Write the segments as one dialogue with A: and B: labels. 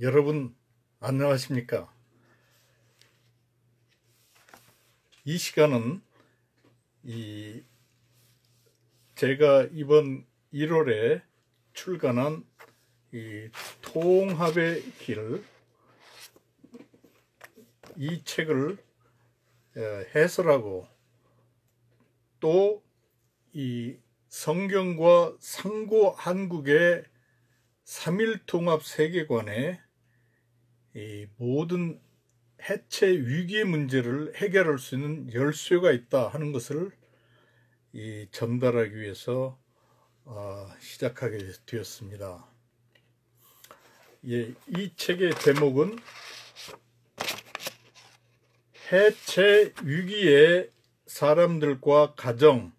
A: 여러분 안녕하십니까? 이 시간은 제가 이번 1월에 출간한 통합의 길, 이 책을 해설하고 또 이 성경과 상고 한국의 3.1 통합 세계관의 이 모든 해체 위기의 문제를 해결할 수 있는 열쇠가 있다 하는 것을 전달하기 위해서 시작하게 되었습니다. 이 책의 제목은 해체 위기의 사람들과 가정,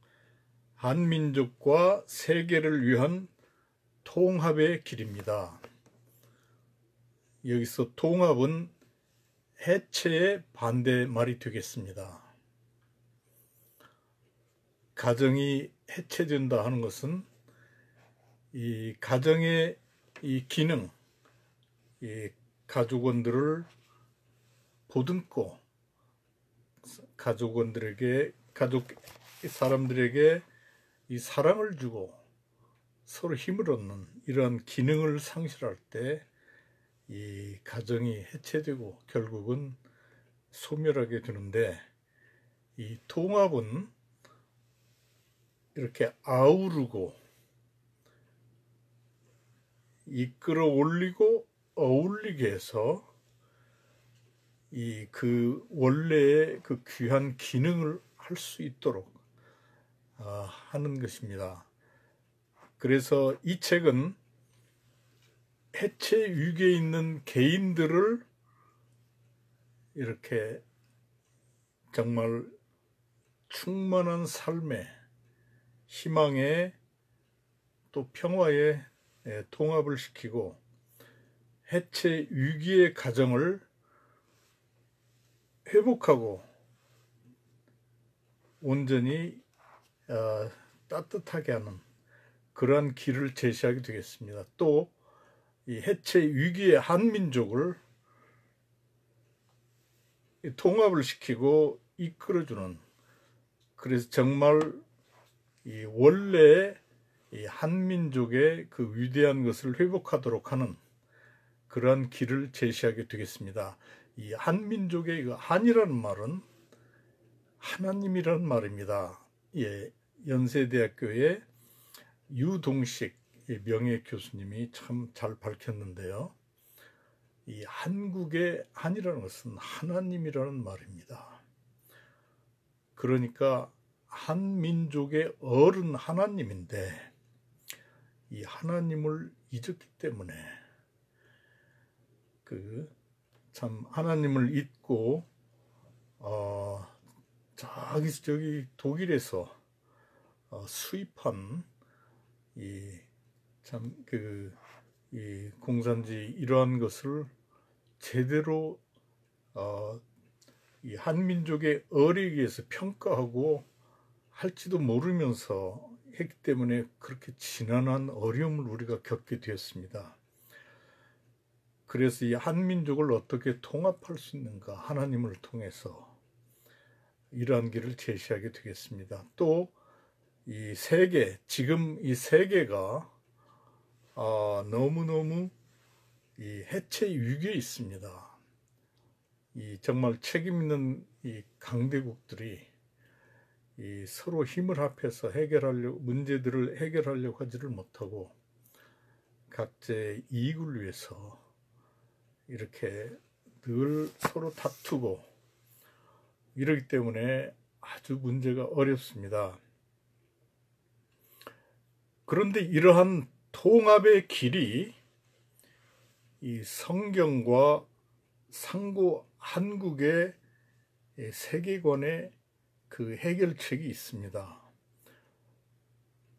A: 한민족과 세계를 위한 통합의 길입니다. 여기서 통합은 해체의 반대말이 되겠습니다. 가정이 해체된다 하는 것은 이 가정의 이 기능, 이 가족원들을 보듬고 가족 사람들에게 이 사랑을 주고 서로 힘을 얻는 이러한 기능을 상실할 때 이 가정이 해체되고 결국은 소멸하게 되는데, 이 통합은 이렇게 아우르고 이끌어 올리고 어울리게 해서 그 원래의 그 귀한 기능을 할 수 있도록 하는 것입니다. 그래서 이 책은 해체 위기에 있는 개인들을 이렇게 정말 충만한 삶의 희망에 또 평화에 통합을 시키고 해체 위기의 가정을 회복하고 온전히 따뜻하게 하는 그러한 길을 제시하게 되겠습니다. 또 이 해체 위기의 한민족을 통합을 시키고 이끌어주는, 그래서 정말 이 원래 이 한민족의 그 위대한 것을 회복하도록 하는 그러한 길을 제시하게 되겠습니다. 이 한민족의 그 한이라는 말은 하나님이라는 말입니다. 연세대학교의 유동식 명예 교수님이 참 잘 밝혔는데요. 이 한국의 한이라는 것은 하나님이라는 말입니다. 그러니까 한민족의 어른 하나님인데 이 하나님을 잊었기 때문에 참 하나님을 잊고 저기 독일에서 수입한 이 공산지 이러한 것을 제대로 이 한민족의 어리에 의해서 평가하고 할지도 모르면서 했기 때문에 그렇게 지난한 어려움을 우리가 겪게 되었습니다. 그래서 이 한민족을 어떻게 통합할 수 있는가, 하나님을 통해서 이러한 길을 제시하게 되겠습니다. 또 이 세계, 지금 이 세계가 너무너무 이 해체 위기에 있습니다. 정말 책임 있는 이 강대국들이 서로 힘을 합해서 문제들을 해결하려고 하지를 못하고 각자의 이익을 위해서 이렇게 늘 서로 다투고 이러기 때문에 아주 문제가 어렵습니다. 그런데 이러한 통합의 길이 이 성경과 상고 한국의 세계관의 그 해결책이 있습니다.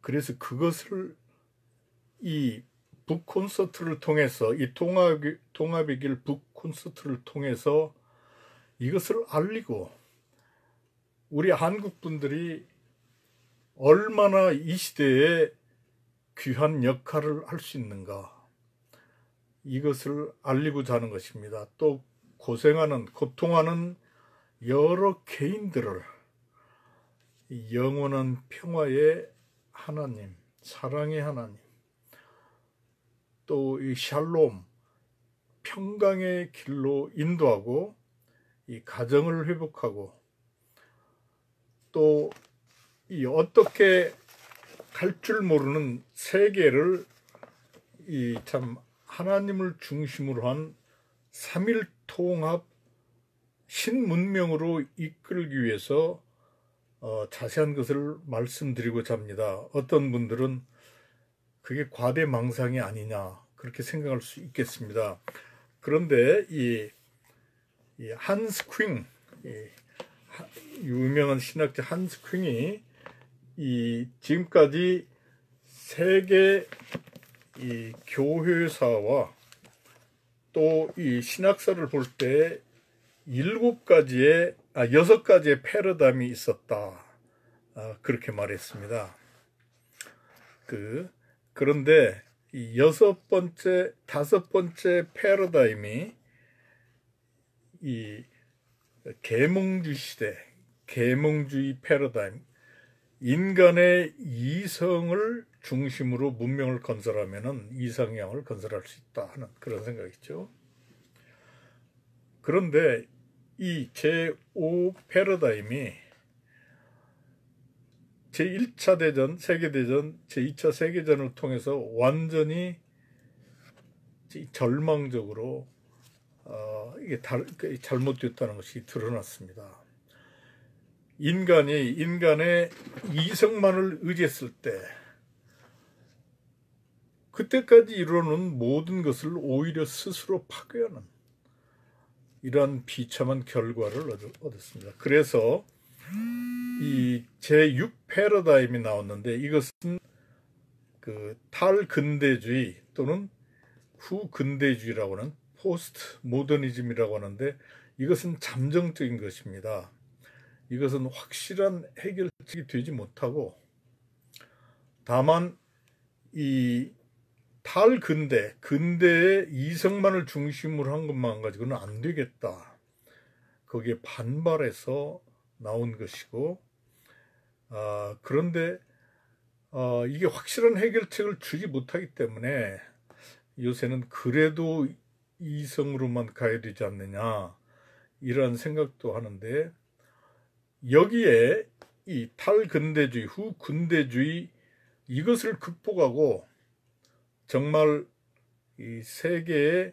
A: 그래서 그것을 이 북 콘서트를 통해서, 이 통합의 길 북 콘서트를 통해서 이것을 알리고 우리 한국 분들이 얼마나 이 시대에 귀한 역할을 할 수 있는가, 이것을 알리고자 하는 것입니다. 또 고생하는, 고통하는 여러 개인들을 영원한 평화의 하나님, 사랑의 하나님, 또 이 샬롬, 평강의 길로 인도하고 이 가정을 회복하고 또 이 어떻게 갈 줄 모르는 세계를 이 참 하나님을 중심으로 한 삼일통합 신문명으로 이끌기 위해서 자세한 것을 말씀드리고자 합니다. 어떤 분들은 그게 과대망상이 아니냐 그렇게 생각할 수 있겠습니다. 그런데 이 한스 퀼, 유명한 신학자 한스 퀼이 이 지금까지 세계 이 교회사와 또 이 신학사를 볼 때 6가지의 패러다임이 있었다. 그렇게 말했습니다. 그런데 이 6번째, 5번째 패러다임이 이 계몽주의 시대, 계몽주의 패러다임, 인간의 이성을 중심으로 문명을 건설하면은 이상향을 건설할 수 있다 하는 그런 생각이죠. 그런데 이 제5 패러다임이 제1차 대전, 세계대전, 제2차 세계전을 통해서 완전히 절망적으로 이게 잘못됐다는 것이 드러났습니다. 인간의 이성만을 의지했을 때 그때까지 이루어놓은 모든 것을 오히려 스스로 파괴하는 이러한 비참한 결과를 얻었습니다. 그래서 이 제6 패러다임이 나왔는데 이것은 탈근대주의 또는 후근대주의라고 하는 포스트 모더니즘이라고 하는데 이것은 잠정적인 것입니다. 이것은 확실한 해결책이 되지 못하고 다만 이 근대의 이성만을 중심으로 한 것만 가지고는 안 되겠다. 거기에 반발해서 나온 것이고 그런데 이게 확실한 해결책을 주지 못하기 때문에 요새는 그래도 이성으로만 가야 되지 않느냐 이런 생각도 하는데 여기에 이 탈근대주의, 후근대주의 이것을 극복하고 정말 이 세계의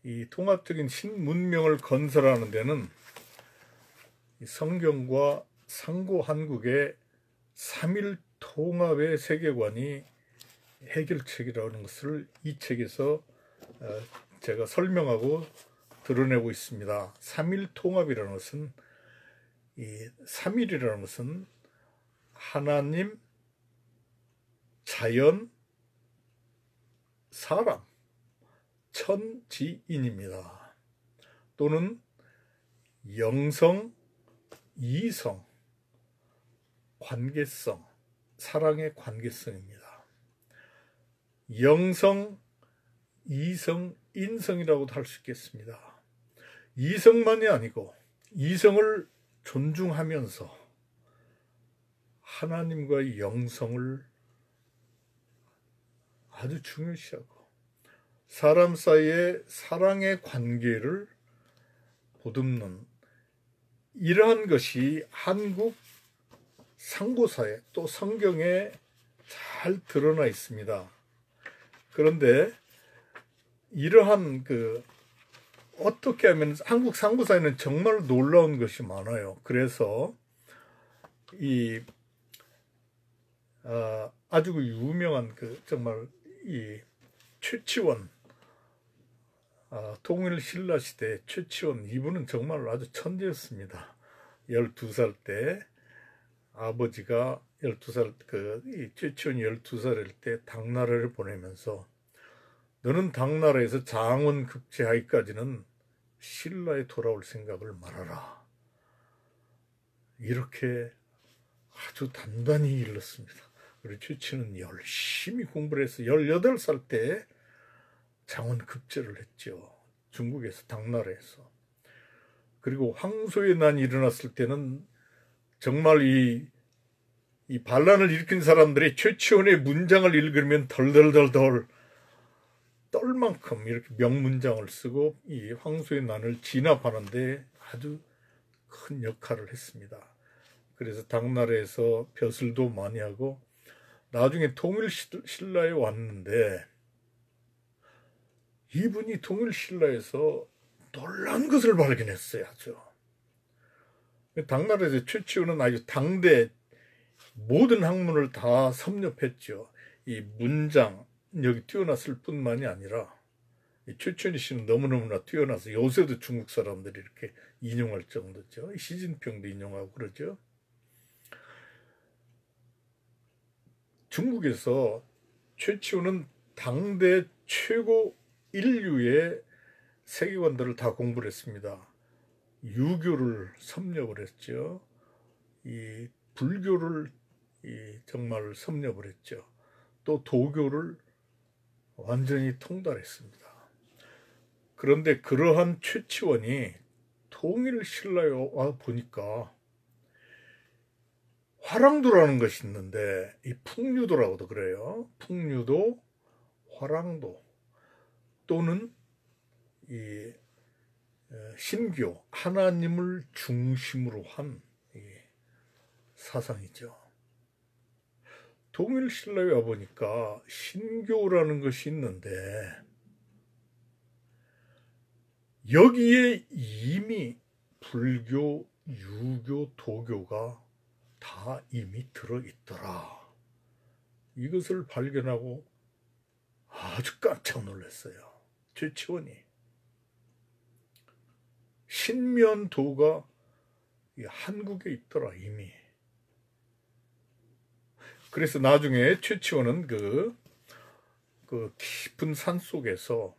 A: 이 통합적인 신문명을 건설하는 데는 성경과 상고한국의 삼일통합의 세계관이 해결책이라는 것을 이 책에서 제가 설명하고 드러내고 있습니다. 삼일통합이라는 것은 이 삼일이라는 것은 하나님, 자연, 사람, 천지인입니다. 또는 영성, 이성, 관계성, 사랑의 관계성입니다. 영성, 이성, 인성이라고도 할 수 있겠습니다. 이성만이 아니고 이성을 존중하면서 하나님과의 영성을 아주 중요시하고 사람 사이의 사랑의 관계를 보듬는 이러한 것이 한국 상고사에 또 성경에 잘 드러나 있습니다. 그런데 이러한 어떻게 하면 한국 상고사에는 정말 놀라운 것이 많아요. 그래서 아주 유명한 정말 이 최치원 통일 신라 시대 최치원 이분은 정말 아주 천재였습니다. 12살 때 아버지가 12살 이 최치원이 12살일 때 당나라를 보내면서 너는 당나라에서 장원 급제하기까지는 신라에 돌아올 생각을 말아라. 이렇게 아주 단단히 일렀습니다. 그리고 최치원은 열심히 공부를 해서 18살 때 장원급제를 했죠. 중국에서, 당나라에서. 그리고 황소의 난이 일어났을 때는 정말 이 반란을 일으킨 사람들이 최치원의 문장을 읽으면 덜덜덜덜 떨 만큼 이렇게 명문장을 쓰고 이 황소의 난을 진압하는데 아주 큰 역할을 했습니다. 그래서 당나라에서 벼슬도 많이 하고 나중에 통일신라에 왔는데 이분이 통일신라에서 놀란 것을 발견했어요. 아주. 당나라에서 최치원은 아주 당대 모든 학문을 다 섭렵했죠. 이 문장력이 뛰어났을 뿐만이 아니라 최치원 씨는 너무너무나 뛰어나서 요새도 중국 사람들이 이렇게 인용할 정도죠. 시진핑도 인용하고 그러죠. 중국에서 최치원은 당대 최고 인류의 세계관들을 다 공부를 했습니다. 유교를 섭렵을 했죠. 이 불교를 정말 섭렵을 했죠. 또 도교를 완전히 통달했습니다. 그런데 그러한 최치원이 통일신라에 와 보니까 화랑도라는 것이 있는데 이 풍류도라고도 그래요. 풍류도, 화랑도 또는 이 신교, 하나님을 중심으로 한 사상이죠. 통일신라에 와보니까 신교라는 것이 있는데 여기에 이미 불교, 유교, 도교가 다 이미 들어있더라. 이것을 발견하고 아주 깜짝 놀랐어요. 최치원이. 신면도가 한국에 있더라 이미. 그래서 나중에 최치원은 그 깊은 산 속에서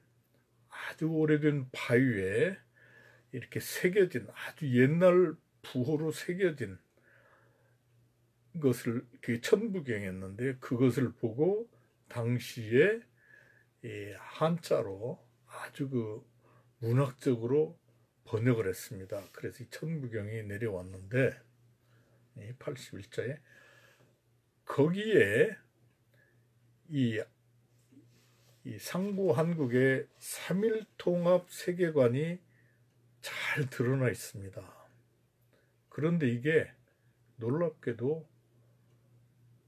A: 아주 오래된 바위에 이렇게 새겨진 아주 옛날 부호로 새겨진 것을 천부경이었는데 그것을 보고 당시에 한자로 아주 문학적으로 번역을 했습니다. 그래서 이 천부경이 내려왔는데 81자에 거기에 이 상고 한국의 삼일통합 세계관이 잘 드러나 있습니다. 그런데 이게 놀랍게도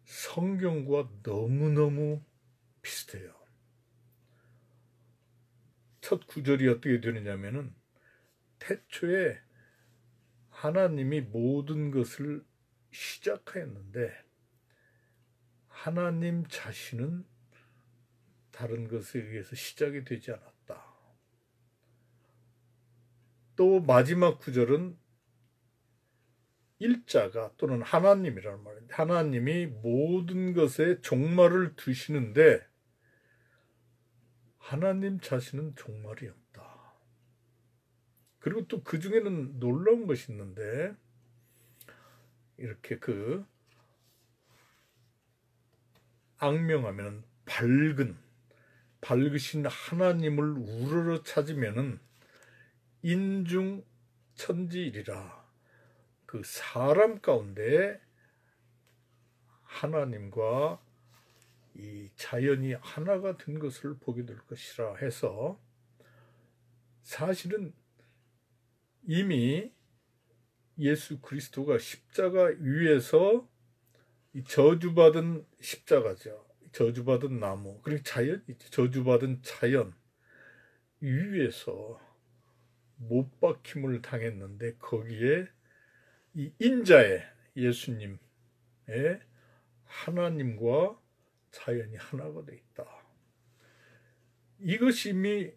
A: 성경과 너무너무 비슷해요. 첫 구절이 어떻게 되느냐면은 태초에 하나님이 모든 것을 시작하였는데 하나님 자신은 다른 것에 의해서 시작이 되지 않았다. 또 마지막 구절은 일자가 또는 하나님이라는 말인데 하나님이 모든 것에 종말을 두시는데 하나님 자신은 종말이 없다. 그리고 또 그 중에는 놀라운 것이 있는데 이렇게 악명하면 밝으신 하나님을 우러러 찾으면은 인중천지이리라. 그 사람 가운데 하나님과 이 자연이 하나가 된 것을 보게 될 것이라 해서 사실은 이미 예수 그리스도가 십자가 위에서 이 저주받은 십자가죠. 저주받은 나무 그리고 자연, 저주받은 자연 위에서 못 박힘을 당했는데 거기에 이 인자의 예수님의 하나님과 자연이 하나가 되어 있다. 이것이 이미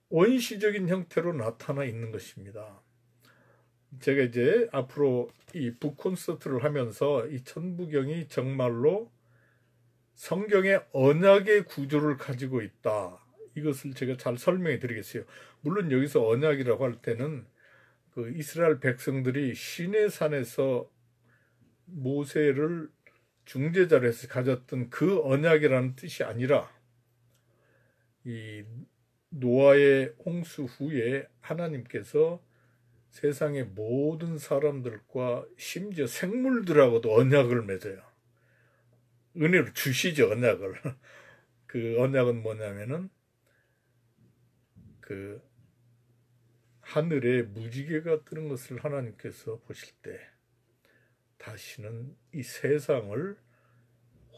A: 원시적인 형태로 나타나 있는 것입니다. 제가 이제 앞으로 이 북콘서트를 하면서 이 천부경이 정말로 성경의 언약의 구조를 가지고 있다. 이것을 제가 잘 설명해 드리겠어요. 물론 여기서 언약이라고 할 때는 그 이스라엘 백성들이 시내산에서 모세를 중재자로 해서 가졌던 그 언약이라는 뜻이 아니라 이 노아의 홍수 후에 하나님께서 세상의 모든 사람들과 심지어 생물들하고도 언약을 맺어요. 은혜를 주시죠, 언약을. 그 언약은 뭐냐면은 그 하늘에 무지개가 뜨는 것을 하나님께서 보실 때 다시는 이 세상을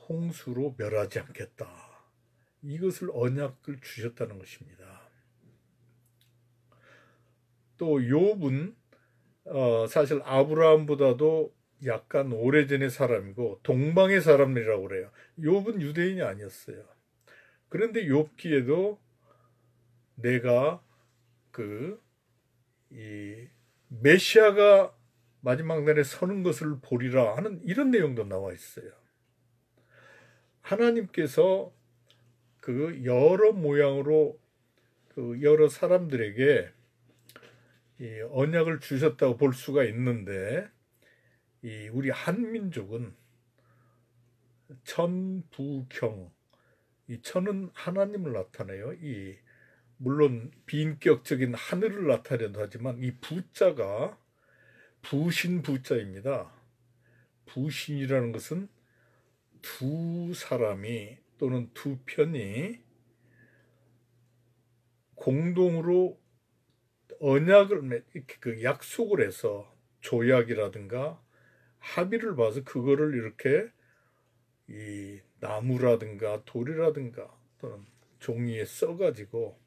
A: 홍수로 멸하지 않겠다. 이것을 언약을 주셨다는 것입니다. 또 욥은 사실 아브라함보다도 약간 오래전의 사람이고 동방의 사람이라고 그래요. 욥은 유대인이 아니었어요. 그런데 욥기에도 내가 이 메시아가 마지막 날에 서는 것을 보리라 하는 이런 내용도 나와 있어요. 하나님께서 그 여러 모양으로 그 여러 사람들에게 이 언약을 주셨다고 볼 수가 있는데, 이 우리 한민족은 천부경, 이 천은 하나님을 나타내요. 이 물론 비인격적인 하늘을 나타내도 하지만 이 부자가 부신 부자입니다. 부신이라는 것은 두 사람이 또는 두 편이 공동으로 언약을 그 약속을 해서 조약이라든가 합의를 봐서 그거를 이렇게 이 나무라든가 돌이라든가 또는 종이에 써가지고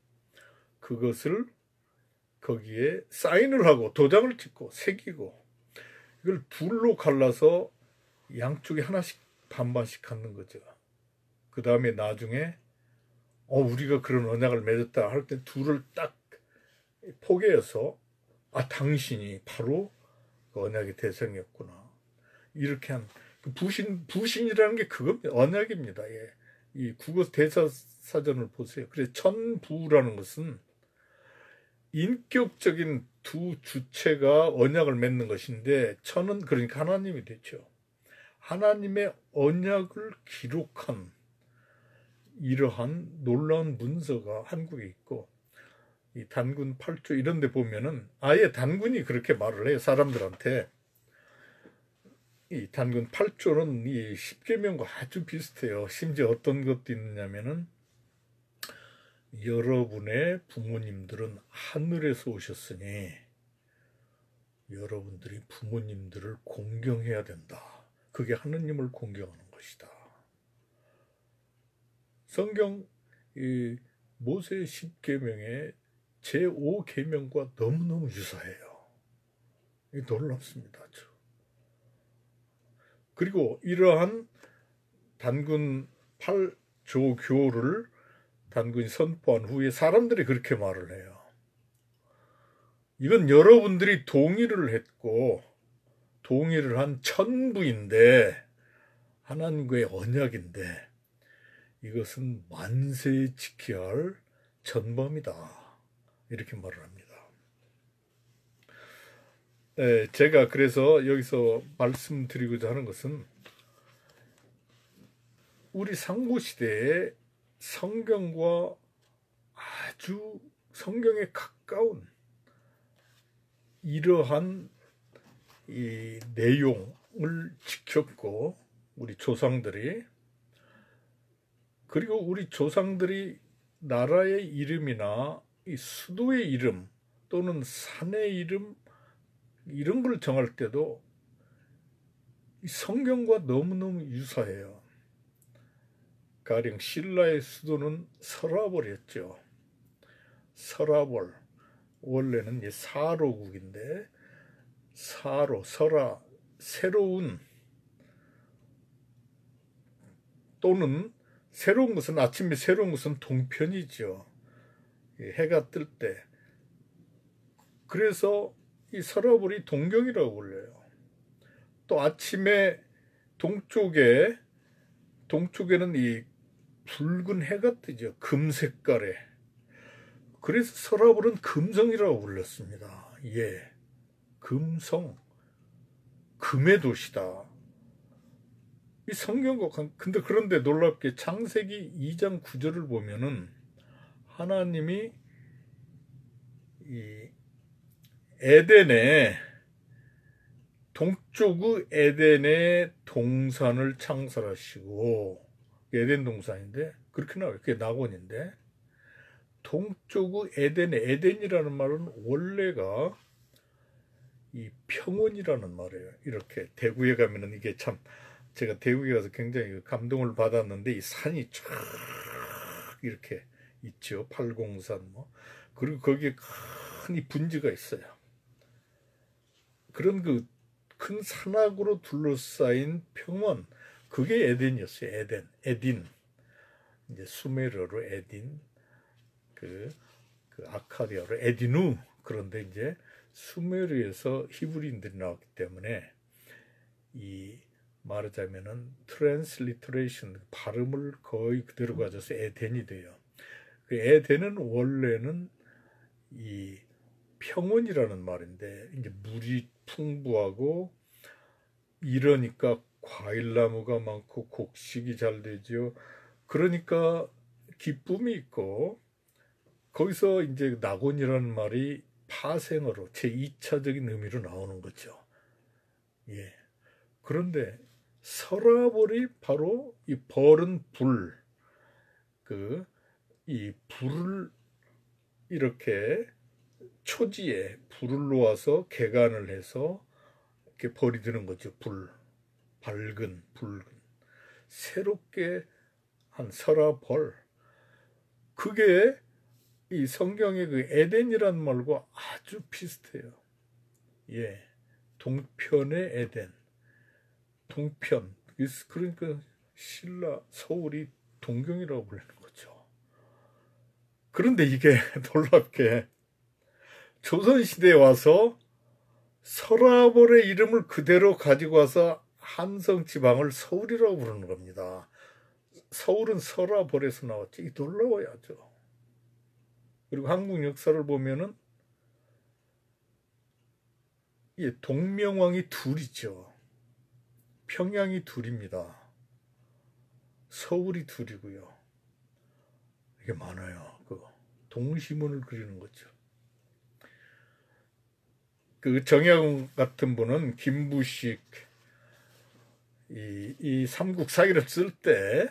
A: 그것을 거기에 사인을 하고 도장을 찍고 새기고 이걸 둘로 갈라서 양쪽에 하나씩 반반씩 갖는 거죠. 그 다음에 나중에 우리가 그런 언약을 맺었다 할 때 둘을 딱 포개해서 당신이 바로 그 언약의 대상이었구나. 이렇게 한 부신이라는 게 그겁니다. 언약입니다. 예. 이 국어 대사사전을 보세요. 그래서 천부라는 것은 인격적인 두 주체가 언약을 맺는 것인데 천은 그러니까 하나님이 되죠. 하나님의 언약을 기록한 이러한 놀라운 문서가 한국에 있고 이 단군 8조 이런 데 보면은 아예 단군이 그렇게 말을 해요. 사람들한테. 이 단군 8조는 이 십계명과 아주 비슷해요. 심지어 어떤 것도 있느냐면은 여러분의 부모님들은 하늘에서 오셨으니 여러분들이 부모님들을 공경해야 된다. 그게 하느님을 공경하는 것이다. 성경 이 모세 십계명의 제5계명과 너무너무 유사해요. 놀랍습니다. 아주. 그리고 이러한 단군 8조 교를 단군이 선포한 후에 사람들이 그렇게 말을 해요. 이건 여러분들이 동의를 했고 동의를 한 천부인데 하나님과의 언약인데 이것은 만세 지켜야 할 전범이다. 이렇게 말을 합니다. 네, 제가 그래서 여기서 말씀드리고자 하는 것은 우리 상고시대에 성경과 아주 성경에 가까운 이러한 이 내용을 지켰고 우리 조상들이 그리고 우리 조상들이 나라의 이름이나 이 수도의 이름 또는 산의 이름 이런 걸 정할 때도 이 성경과 너무너무 유사해요. 가령 신라의 수도는 서라벌이었죠. 서라벌 원래는 사로국인데 사로, 설아, 새로운 또는 새로운 것은 아침에 새로운 것은 동편이죠. 해가 뜰 때. 그래서 이 서라벌이 동경이라고 불려요. 또 아침에 동쪽에는 이 붉은 해가 뜨죠. 금 색깔에. 그래서 서라벌은 금성이라고 불렸습니다. 예. 금성. 금의 도시다. 이 성경과 근데 그런데 놀랍게 창세기 2장 9절을 보면은 하나님이 이 에덴에 동쪽의 에덴의 동산을 창설하시고, 에덴 동산인데 그렇게 나와요. 그게 낙원인데, 동쪽의 에덴이라는 말은 원래가 이 평원이라는 말이에요. 이렇게 대구에 가면은 이게 참, 제가 대구에 가서 굉장히 감동을 받았는데, 이 산이 쫙 이렇게 있죠. 팔공산 뭐. 그리고 거기에 큰 이 분지가 있어요. 그런 그 큰 산악으로 둘러싸인 평원, 그게 에덴이었어요. 에딘. 이제 수메르어로 에딘, 그 아카디아로 에디누. 그런데 이제 수메르에서 히브리인들이 나왔기 때문에 이 말하자면은 트랜슬리터레이션, 발음을 거의 그대로 가져서 에덴이 돼요. 그 에덴은 원래는 이 평원이라는 말인데, 이제 물이 풍부하고 이러니까 과일나무가 많고 곡식이 잘 되죠. 그러니까 기쁨이 있고, 거기서 이제 낙원이라는 말이 파생어로 제2차적인 의미로 나오는 거죠. 예. 그런데 서라벌이 바로 이 벌은 불, 이 불을 이렇게 초지에 불을 놓아서 개간을 해서 이렇게 벌이 드는 거죠. 붉은. 새롭게 한 설화벌. 그게 이 성경의 그 에덴이라는 말과 아주 비슷해요. 예. 동편의 에덴. 동편. 그러니까 신라, 서울이 동경이라고 불리는 거죠. 그런데 이게 놀랍게 조선시대에 와서 설화벌의 이름을 그대로 가지고 와서 한성 지방을 서울이라고 부르는 겁니다. 서울은 설화벌에서 나왔지. 놀라워야죠. 그리고 한국 역사를 보면은 동명왕이 둘이죠. 평양이 둘입니다. 서울이 둘이고요. 이게 많아요. 동시문을 그리는 거죠. 그 정약용 같은 분은 김부식 이 삼국 사기를 쓸 때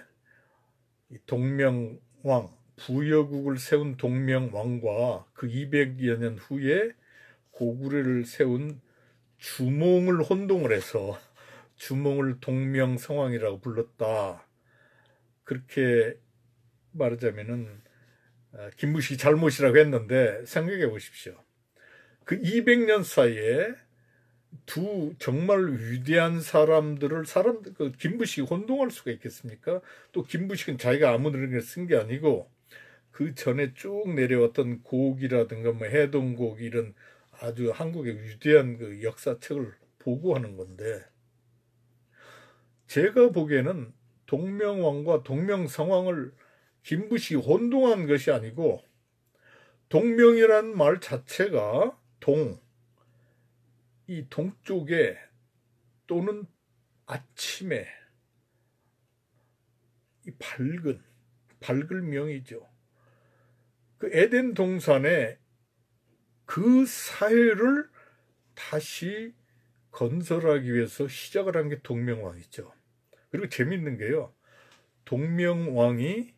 A: 동명왕, 부여국을 세운 동명왕과 그 200여 년 후에 고구려를 세운 주몽을 혼동을 해서 주몽을 동명성왕이라고 불렀다. 그렇게 말하자면은 김무식이 잘못이라고 했는데, 생각해 보십시오. 그 200년 사이에 두 정말 위대한 사람들 김부식이 혼동할 수가 있겠습니까? 또 김부식은 자기가 아무 노래를 쓴 게 아니고 그 전에 쭉 내려왔던 곡이라든가 뭐 해동곡, 이런 아주 한국의 위대한 그 역사책을 보고하는 건데, 제가 보기에는 동명왕과 동명성왕을 김부식이 혼동한 것이 아니고, 동명이라는 말 자체가 이 동쪽에 또는 아침에 이 밝을 명이죠. 그 에덴 동산에 그 사회를 다시 건설하기 위해서 시작을 한 게 동명왕이죠. 그리고 재밌는 게요, 동명왕이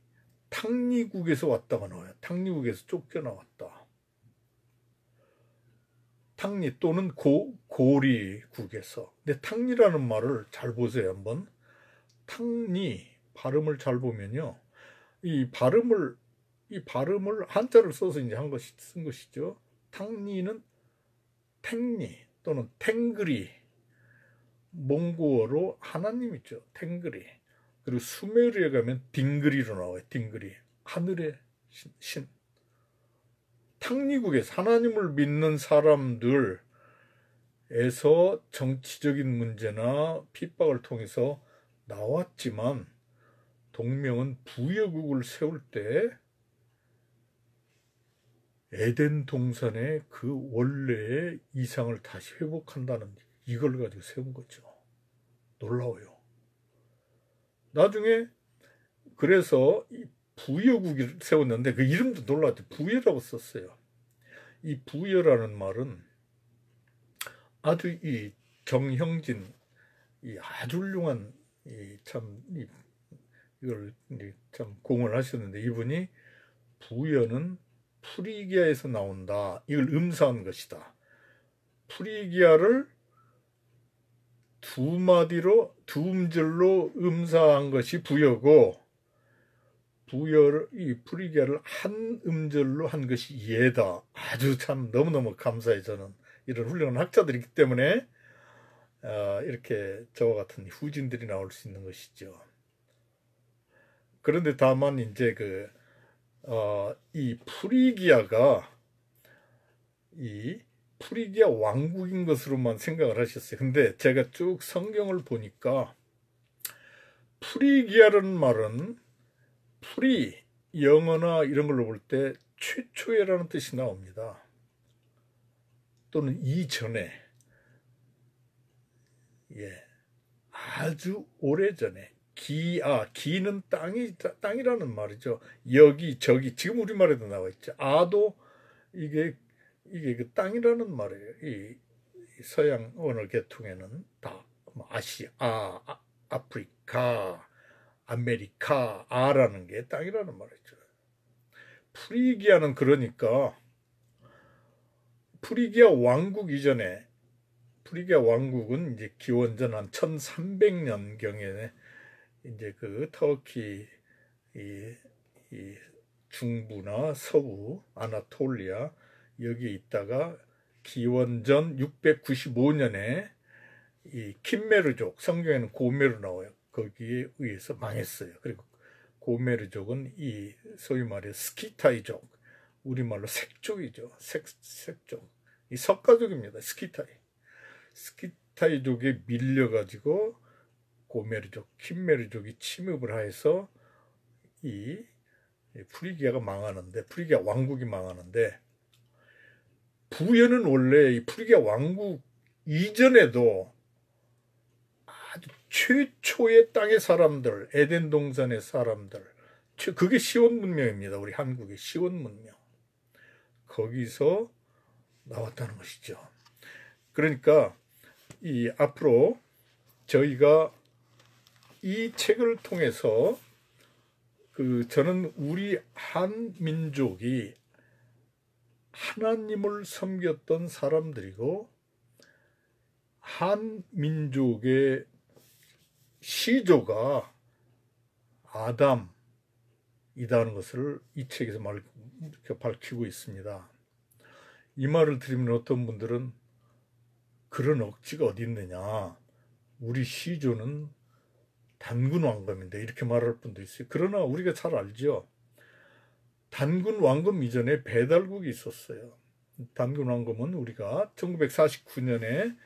A: 탕리국에서 왔다가 나와요. 탕리국에서 쫓겨나왔다. 탕리 또는 고리국에서. 근데 탕리라는 말을 잘 보세요, 한번. 탕리 발음을 잘 보면요, 이 발음을 한자를 써서 이제 쓴 것이죠. 탕리는 탱리 또는 탱그리, 몽고어로 하나님 있죠. 탱그리. 그리고 수메르에 가면 딩그리로 나와요. 딩그리. 하늘의 신. 탕리국에서 하나님을 믿는 사람들에서 정치적인 문제나 핍박을 통해서 나왔지만, 동명은 부여국을 세울 때 에덴 동산의 그 원래의 이상을 다시 회복한다는, 이걸 가지고 세운 거죠. 놀라워요. 나중에 그래서 부여국을 세웠는데 그 이름도 놀랐죠. 부여라고 썼어요. 이 부여라는 말은 아주 이 정형진, 이 아주 훌륭한 이걸 참 공을 하셨는데, 이분이 부여는 프리기아에서 나온다, 이걸 음사한 것이다. 프리기아를 두 음절로 음사한 것이 부여고, 이 프리기아를 한 음절로 한 것이 예다. 아주 참 너무너무 감사해. 저는 이런 훌륭한 학자들이 있기 때문에 이렇게 저와 같은 후진들이 나올 수 있는 것이죠. 그런데 다만 이제 이 프리기아가 이 프리기아 왕국인 것으로만 생각을 하셨어요. 근데 제가 쭉 성경을 보니까 프리기아라는 말은 영어나 이런 걸로 볼 때 최초에라는 뜻이 나옵니다. 또는 이전에, 아주 오래전에. 기는 땅이라는 말이죠. 여기 저기 지금 우리말에도 나와 있죠. 아도 이게 그 땅이라는 말이에요. 이 서양 언어 계통에는 다 아시아, 아프리카, 아메리카, 아라는 게 땅이라는 말이죠. 프리기아는 그러니까 프리기아 왕국 이전에, 프리기아 왕국은 이제 기원전 한 1300년경에 이제 그 터키 이 중부나 서부 아나톨리아 여기에 있다가 기원전 695년에 이 킴메르족, 성경에는 고메르 나와요. 거기에 의해서 망했어요. 그리고 고메르족은 이 소위 말해 스키타이족, 우리말로 색족이죠. 색족. 이 석가족입니다. 스키타이족에 밀려가지고 고메르족, 킴메르족이 침입을 해서 이 프리기아가 망하는데, 프리기아 왕국이 망하는데, 부여는 원래 이 프리기아 왕국 이전에도 아주 최초의 땅의 사람들, 에덴 동산의 사람들, 그게 시온 문명입니다. 우리 한국의 시온 문명. 거기서 나왔다는 것이죠. 그러니까 이 앞으로 저희가 이 책을 통해서 저는 우리 한민족이 하나님을 섬겼던 사람들이고, 한민족의 시조가 아담이라는 것을 이 책에서 밝히고 있습니다. 이 말을 들으면 어떤 분들은 그런 억지가 어디 있느냐, 우리 시조는 단군 왕검인데, 이렇게 말할 분도 있어요. 그러나 우리가 잘 알죠. 단군 왕검 이전에 배달국이 있었어요. 단군 왕검은 우리가 1949년에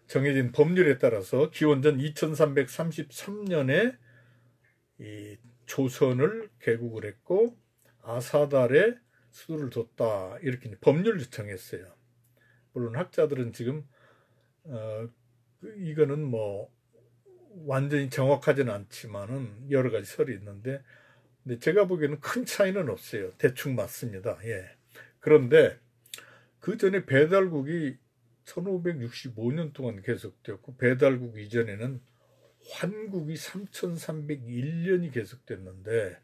A: 정해진 법률에 따라서 기원전 2333년에 이 조선을 개국을 했고 아사달에 수도를 뒀다, 이렇게 법률을 정했어요. 물론 학자들은 지금 이거는 뭐 완전히 정확하지는 않지만은 여러 가지 설이 있는데, 근데 제가 보기에는 큰 차이는 없어요. 대충 맞습니다. 그런데 그 전에 배달국이 1565년 동안 계속되었고, 배달국 이전에는 환국이 3301년이 계속됐는데,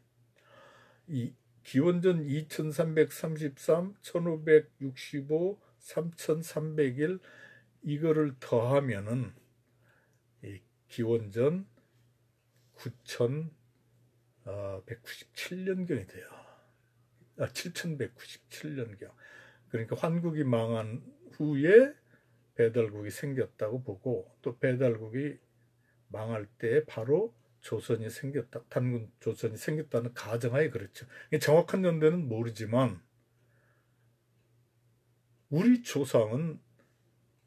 A: 이 기원전 2333, 1565, 3301 이거를 더하면은 이 기원전 9197년경이 돼요. 7197년경. 그러니까 환국이 망한 후에 배달국이 생겼다고 보고, 또 배달국이 망할 때 바로 조선이 생겼다, 단군 조선이 생겼다는 가정하에 그렇죠. 정확한 연대는 모르지만 우리 조상은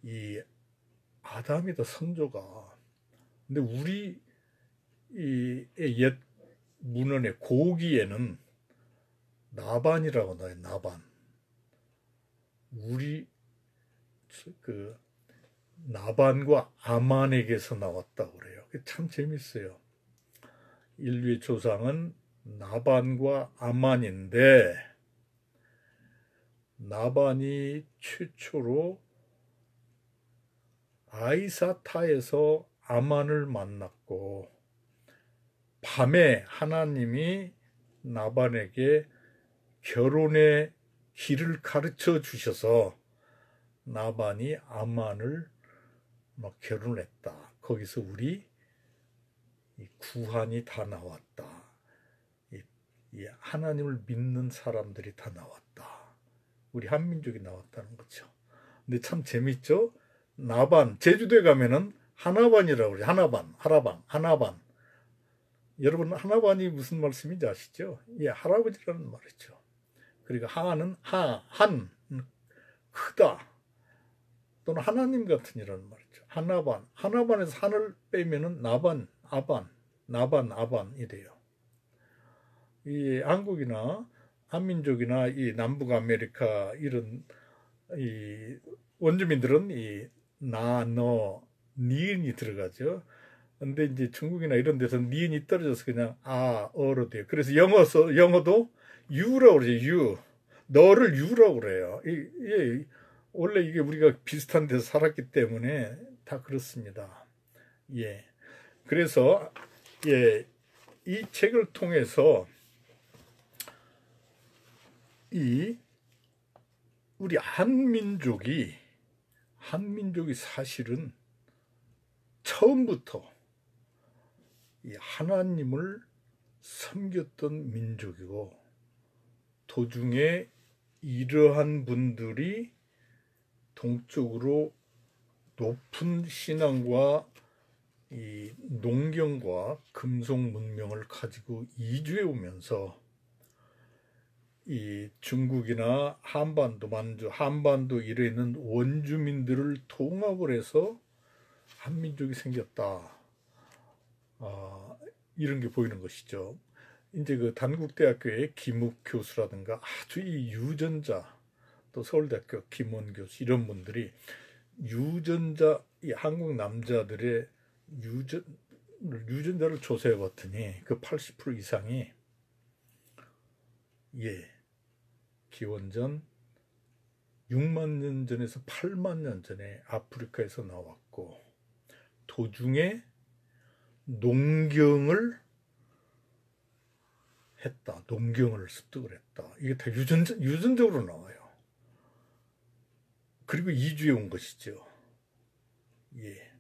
A: 이 아담이다, 선조가. 근데 우리 옛 문헌의 고기에는 나반이라고 나와요. 나반. 우리 나반과 아만에게서 나왔다고 그래요. 참 재밌어요. 인류의 조상은 나반과 아만인데, 나반이 최초로 아이사타에서 아만을 만났고, 밤에 하나님이 나반에게 결혼의 길을 가르쳐 주셔서 나반이 아만을 막 결혼을 했다. 거기서 우리 구한이 다 나왔다. 이 하나님을 믿는 사람들이 다 나왔다. 우리 한민족이 나왔다는 거죠. 근데 참 재밌죠? 나반, 제주도에 가면은 하나반이라고 그래요. 하나반. 여러분, 하나반이 무슨 말씀인지 아시죠? 예, 할아버지라는 말이죠. 그리고 하는 한, 크다. 또는 하나님 같은 이라는 말이죠. 하나반에서 한을 빼면은 나반, 아반이 돼요. 이 한국이나 한민족이나 이 남북 아메리카 이런 이 원주민들은 이 니은이 들어가죠. 근데 이제 중국이나 이런 데서 니은이 떨어져서 그냥 어로 돼요. 그래서 영어도 유라고 그러죠. 유. 너를 유라고 그래요. 원래 이게 우리가 비슷한 데서 살았기 때문에 다 그렇습니다. 예. 그래서 예, 이 책을 통해서 우리 한민족이 사실은 처음부터 이 하나님을 섬겼던 민족이고, 도중에 이러한 분들이 동쪽으로 높은 신앙과 이 농경과 금속 문명을 가지고 이주해 오면서 이 중국이나 한반도 일에 있는 원주민들을 통합을 해서 한민족이 생겼다. 이런 게 보이는 것이죠. 이제 그 단국대학교의 김욱 교수라든가 아주 이 유전자, 또 서울대학교 김원 교수 이런 분들이 유전자, 이 한국 남자들의 유전자를 조사해 봤더니 그 80% 이상이 기원전 6만 년 전에서 8만 년 전에 아프리카에서 나왔고, 도중에 농경을 했다. 농경을 습득을 했다. 이게 다 유전적으로 나와요. 그리고 이주해 온 것이죠. 예.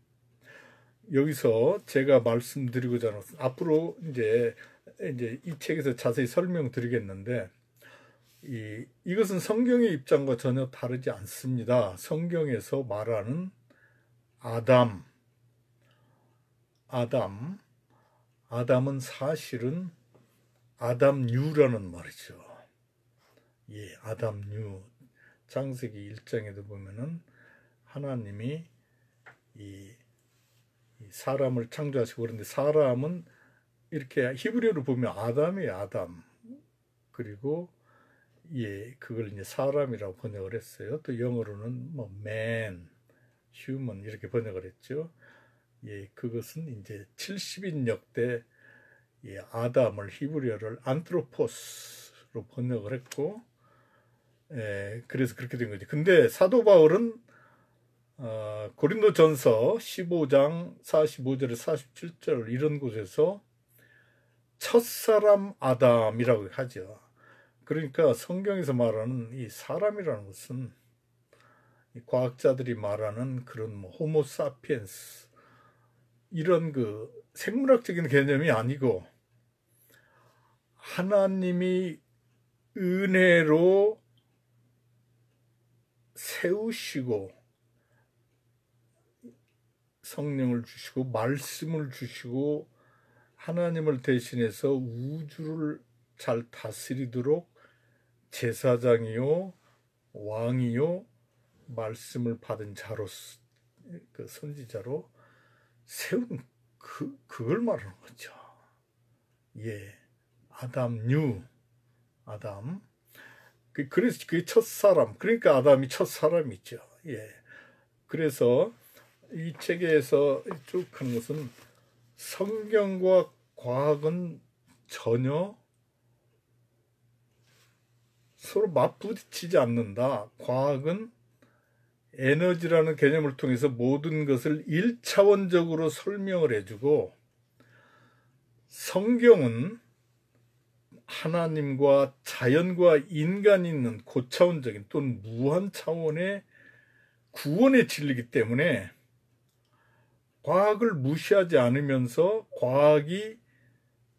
A: 여기서 제가 말씀드리고자 하는 것은 앞으로 이제 이 책에서 자세히 설명드리겠는데, 이것은 성경의 입장과 전혀 다르지 않습니다. 성경에서 말하는 아담은 사실은 아담유라는 말이죠. 예, 아담유. 창세기 1장에도 보면은 하나님이 이 사람을 창조하시고, 그런데 사람은 이렇게 히브리어로 보면 아담이에요, 아담. 그리고 그걸 이제 사람이라고 번역을 했어요. 또 영어로는 뭐 man, human 이렇게 번역을 했죠. 그것은 이제 70인 역대 아담을 히브리어를 안트로포스로 번역을 했고, 그래서 그렇게 된 거죠. 근데 사도 바울은 고린도전서 15장 45절에 47절 이런 곳에서 첫사람 아담이라고 하죠. 그러니까 성경에서 말하는 이 사람이라는 것은 이 과학자들이 말하는 그런 뭐 호모사피엔스 이런 그 생물학적인 개념이 아니고, 하나님이 은혜로 세우시고 성령을 주시고 말씀을 주시고 하나님을 대신해서 우주를 잘 다스리도록 제사장이요 왕이요 말씀을 받은 자로서 그 선지자로 세운 그걸 말하는 거죠. 아담. 그래서 그게 첫사람. 그러니까 아담이 첫사람이죠. 그래서 이 책에서 쭉 하는 것은 성경과 과학은 전혀 서로 맞부딪히지 않는다. 과학은 에너지라는 개념을 통해서 모든 것을 1차원적으로 설명을 해주고, 성경은 하나님과 자연과 인간이 있는 고차원적인 또는 무한 차원의 구원의 진리이기 때문에 과학을 무시하지 않으면서 과학이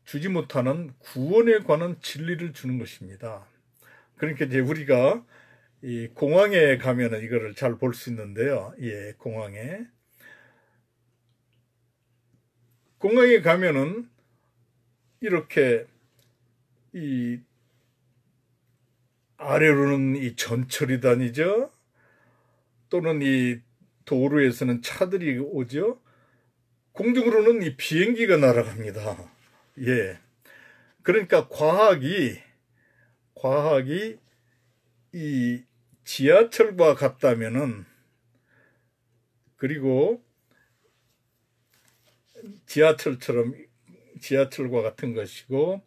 A: 주지 못하는 구원에 관한 진리를 주는 것입니다. 그러니까 이제 우리가 이 공항에 가면은 이거를 잘 볼 수 있는데요. 예, 공항에 가면은 이렇게 이 아래로는 이 전철이 다니죠. 또는 이 도로에서는 차들이 오죠. 공중으로는 이 비행기가 날아갑니다. 예. 그러니까 과학이 이 지하철과 같다면은, 그리고 지하철과 같은 것이고,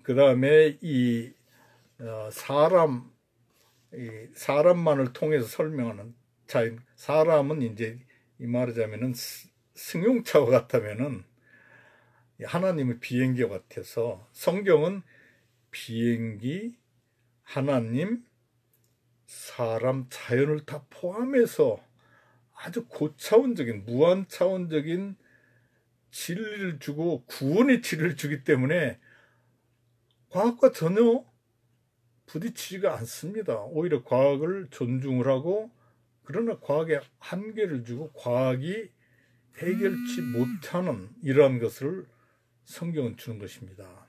A: 그 다음에 이 사람만을 통해서 설명하는 사람은 이제 이 말하자면은 승용차와 같다면은 하나님의 비행기와 같아서, 성경은 비행기, 하나님, 사람, 자연을 다 포함해서 아주 고차원적인 무한차원적인 진리를 주고 구원의 진리를 주기 때문에 과학과 전혀 부딪히지가 않습니다. 오히려 과학을 존중을 하고, 그러나 과학에 한계를 주고 과학이 해결치 못하는 이러한 것을 성경은 주는 것입니다.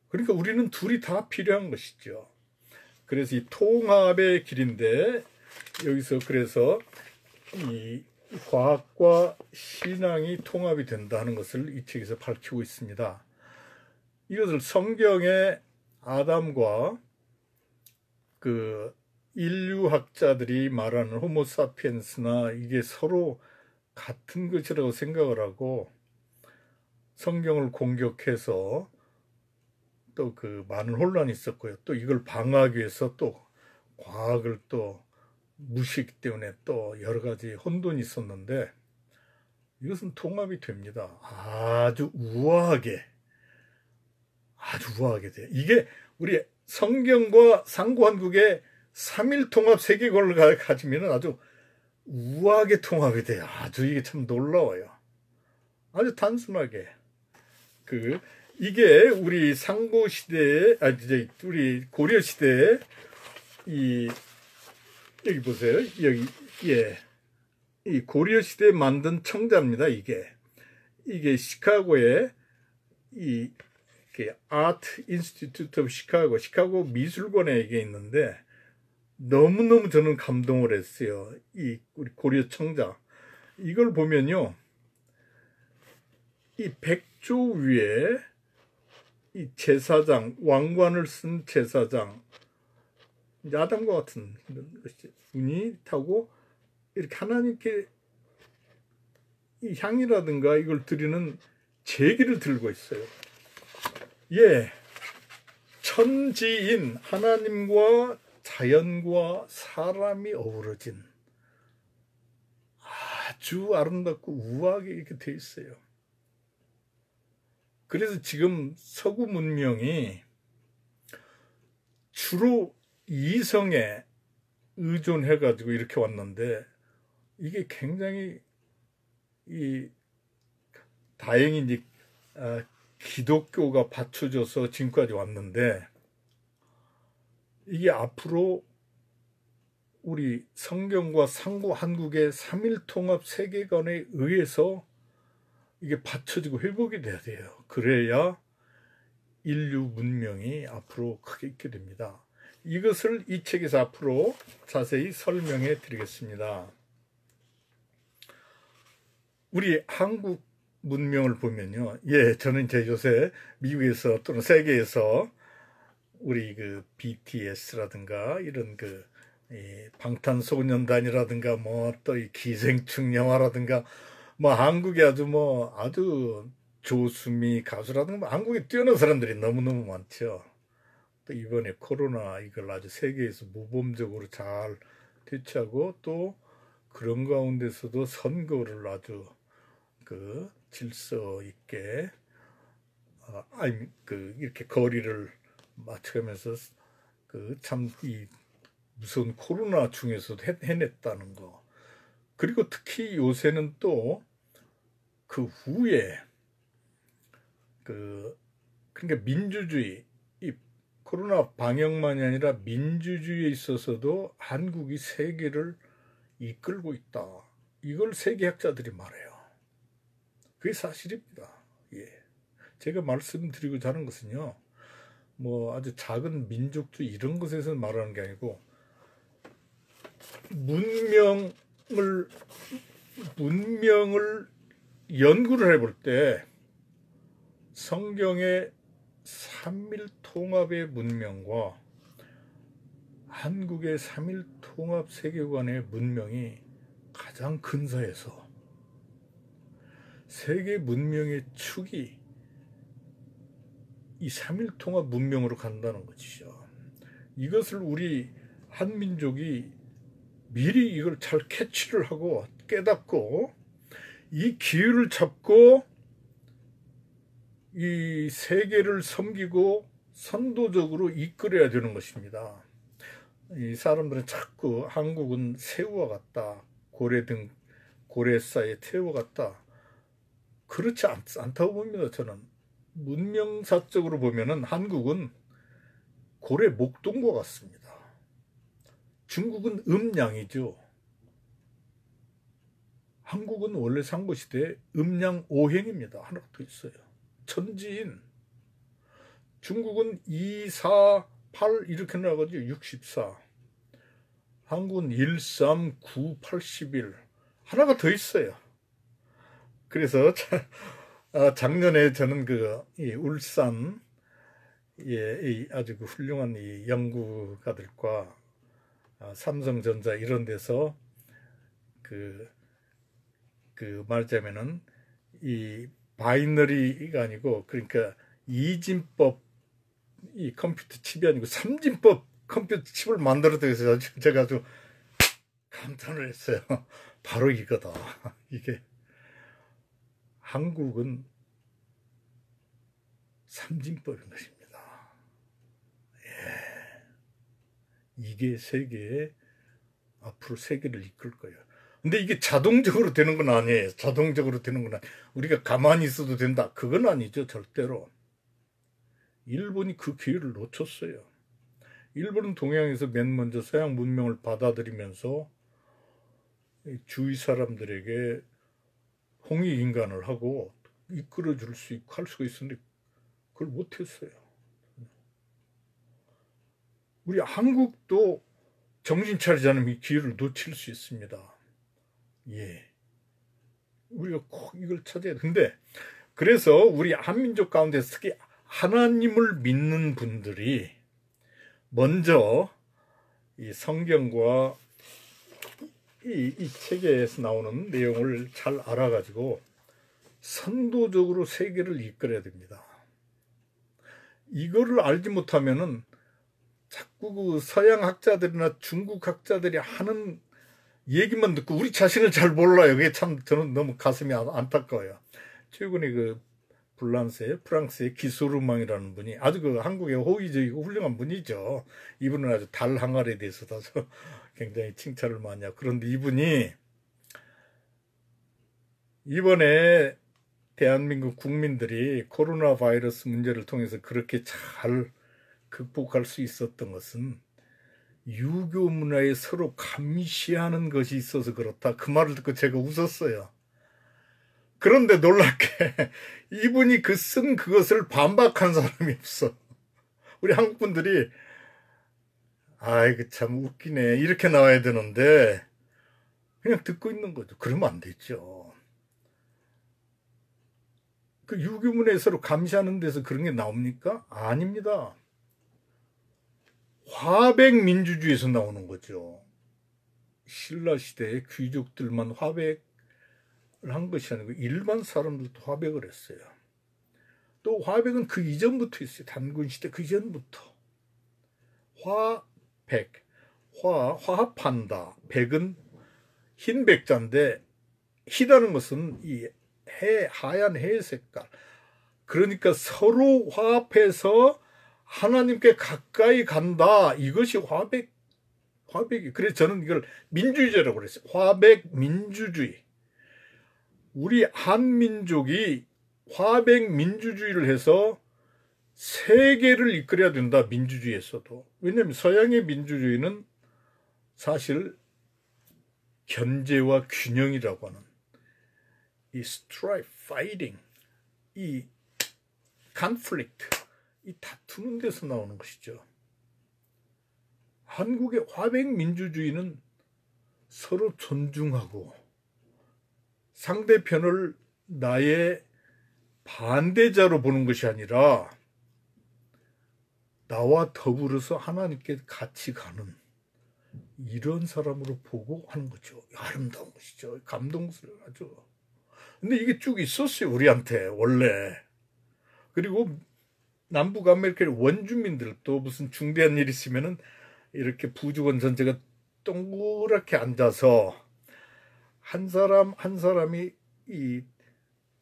A: 그러니까 우리는 둘이 다 필요한 것이죠. 그래서 이 통합의 길인데, 여기서 그래서 이 과학과 신앙이 통합이 된다는 것을 이 책에서 밝히고 있습니다. 이것을 성경의 아담과 그 인류학자들이 말하는 호모사피엔스나 이게 서로 같은 것이라고 생각을 하고, 성경을 공격해서 또 그 많은 혼란이 있었고요. 또 이걸 방어하기 위해서 또 과학을 또 무시했기 때문에 또 여러 가지 혼돈이 있었는데, 이것은 통합이 됩니다. 아주 우아하게 돼요. 이게 우리 성경과 상고한국의 3일 통합 세계관을 가지면 아주 우아하게 통합이 돼요. 아주 이게 참 놀라워요. 아주 단순하게. 이게 우리 상고 시대에, 우리 고려 시대에 여기 보세요. 여기, 예. 이 고려 시대에 만든 청자입니다. 이게 시카고에 아트 인스티튜트 오브 시카고 미술관에 이게 있는데, 너무너무 저는 감동을 했어요. 우리 고려 청자. 이걸 보면요. 이 백조 위에 이 제사장, 왕관을 쓴 제사장, 아담과 같은 분이 타고 이렇게 하나님께 이 향이라든가 이걸 드리는 제기를 들고 있어요. 예, 천지인 하나님과 자연과 사람이 어우러진 아주 아름답고 우아하게 이렇게 돼 있어요. 그래서 지금 서구 문명이 주로 이성에 의존해가지고 이렇게 왔는데, 이게 굉장히 다행히 이제 기독교가 받쳐줘서 지금까지 왔는데, 이게 앞으로 우리 성경과 상고 한국의 3일 통합 세계관에 의해서 이게 받쳐지고 회복이 돼야 돼요. 그래야 인류 문명이 앞으로 크게 있게 됩니다. 이것을 이 책에서 앞으로 자세히 설명해 드리겠습니다. 우리 한국 문명을 보면요. 예, 저는 이제 요새 미국에서 또는 세계에서 우리 BTS라든가 이런 방탄소년단이라든가 뭐 또 이 기생충 영화라든가 뭐 한국에 아주 조수미 가수라든가 한국에 뛰어난 사람들이 너무너무 많죠. 또 이번에 코로나 이걸 아주 세계에서 모범적으로 잘 대처하고 또 그런 가운데서도 선거를 아주 그 질서 있게 이렇게 거리를 맞춰가면서 그 참 이 무서운 코로나 중에서도 해냈다는 거. 그리고 특히 요새는 또 그 후에 그러니까 민주주의, 이 코로나 방역만이 아니라 민주주의에 있어서도 한국이 세계를 이끌고 있다. 이걸 세계학자들이 말해요. 그게 사실입니다. 예. 제가 말씀드리고자 하는 것은요, 뭐 아주 작은 민족주의 이런 것에서 말하는 게 아니고 문명을 연구를 해볼 때 성경의 삼일통합의 문명과 한국의 삼일통합 세계관의 문명이 가장 근사해서 세계 문명의 축이 이 삼일통합 문명으로 간다는 것이죠. 이것을 우리 한민족이 미리 이걸 잘 캐치를 하고 깨닫고 이 기회를 잡고 이 세계를 섬기고 선도적으로 이끌어야 되는 것입니다. 이 사람들은 자꾸 한국은 새우와 같다. 고래사의 새우 같다. 그렇지 않다고 봅니다. 저는 문명사적으로 보면은 한국은 고래 목동과 같습니다. 중국은 음양이죠. 한국은 원래 상고시대에 음양오행입니다. 하나가 더 있어요. 천지인. 중국은 2, 4, 8 이렇게 나가죠. 64. 한국은 1, 3, 9, 81. 하나가 더 있어요. 그래서 작년에 저는 이 울산 아주 훌륭한 이 연구가들과 삼성전자 이런 데서 말하자면은 이 바이너리가 아니고 그러니까 이진법 이 컴퓨터 칩이 아니고 삼진법 컴퓨터 칩을 만들어서 제가 아주 감탄을 했어요. 바로 이거다. 이게 한국은 삼진법인 것입니다. 예. 이게 앞으로 세계를 이끌 거예요. 근데 이게 자동적으로 되는 건 아니에요. 자동적으로 되는 건 아니에요. 우리가 가만히 있어도 된다. 그건 아니죠. 절대로. 일본이 그 기회를 놓쳤어요. 일본은 동양에서 맨 먼저 서양 문명을 받아들이면서 주위 사람들에게 홍익인간을 하고 이끌어줄 수 있고 할 수가 있었는데 그걸 못했어요. 우리 한국도 정신 차리지 않으면 이 기회를 놓칠 수 있습니다. 예. 우리가 꼭 이걸 찾아야 돼. 근데 그래서 우리 한민족 가운데 특히 하나님을 믿는 분들이 먼저 이 성경과 이 책에서 나오는 내용을 잘 알아가지고 선도적으로 세계를 이끌어야 됩니다. 이거를 알지 못하면은 자꾸 그 서양 학자들이나 중국 학자들이 하는 얘기만 듣고 우리 자신을 잘 몰라요. 그게 참 저는 너무 가슴이 안타까워요. 최근에 프랑스의 기소르망이라는 분이 아주 한국의 호의적이고 훌륭한 분이죠. 이분은 아주 달 항아리에 대해서도 굉장히 칭찬을 많이 하고 그런데 이분이 이번에 대한민국 국민들이 코로나 바이러스 문제를 통해서 그렇게 잘 극복할 수 있었던 것은 유교 문화에 서로 감시하는 것이 있어서 그렇다. 그 말을 듣고 제가 웃었어요. 그런데 놀랍게 이분이 쓴 그것을 반박한 사람이 없어. 우리 한국 분들이 이거 참 웃기네 이렇게 나와야 되는데 그냥 듣고 있는 거죠. 그러면 안 되죠. 그 유교 문화에 서로 감시하는 데서 그런 게 나옵니까? 아닙니다. 화백 민주주의에서 나오는 거죠. 신라 시대에 귀족들만 화백을 한 것이 아니고 일반 사람들도 화백을 했어요. 또 화백은 그 이전부터 있어요. 단군 시대 그 이전부터. 화백, 화합한다. 백은 흰 백자인데 희다는 것은 이 하얀 해 색깔. 그러니까 서로 화합해서 하나님께 가까이 간다. 이것이 화백이. 그래서 저는 이걸 민주주의라고 그랬어요. 화백 민주주의. 우리 한민족이 화백 민주주의를 해서 세계를 이끌어야 된다. 민주주의에서도. 왜냐하면 서양의 민주주의는 사실 견제와 균형이라고 하는 이 strife, fighting, 이 conflict, 이 다투는 데서 나오는 것이죠. 한국의 화백 민주주의는 서로 존중하고 상대편을 나의 반대자로 보는 것이 아니라 나와 더불어서 하나님께 같이 가는 이런 사람으로 보고 하는 거죠. 아름다운 것이죠. 감동스러워하죠. 근데 이게 쭉 있었어요. 우리한테 원래. 그리고 남북 아메리카의 원주민들도 무슨 중대한 일 있으면은 이렇게 부주건 전체가 동그랗게 앉아서 한 사람 한 사람이 이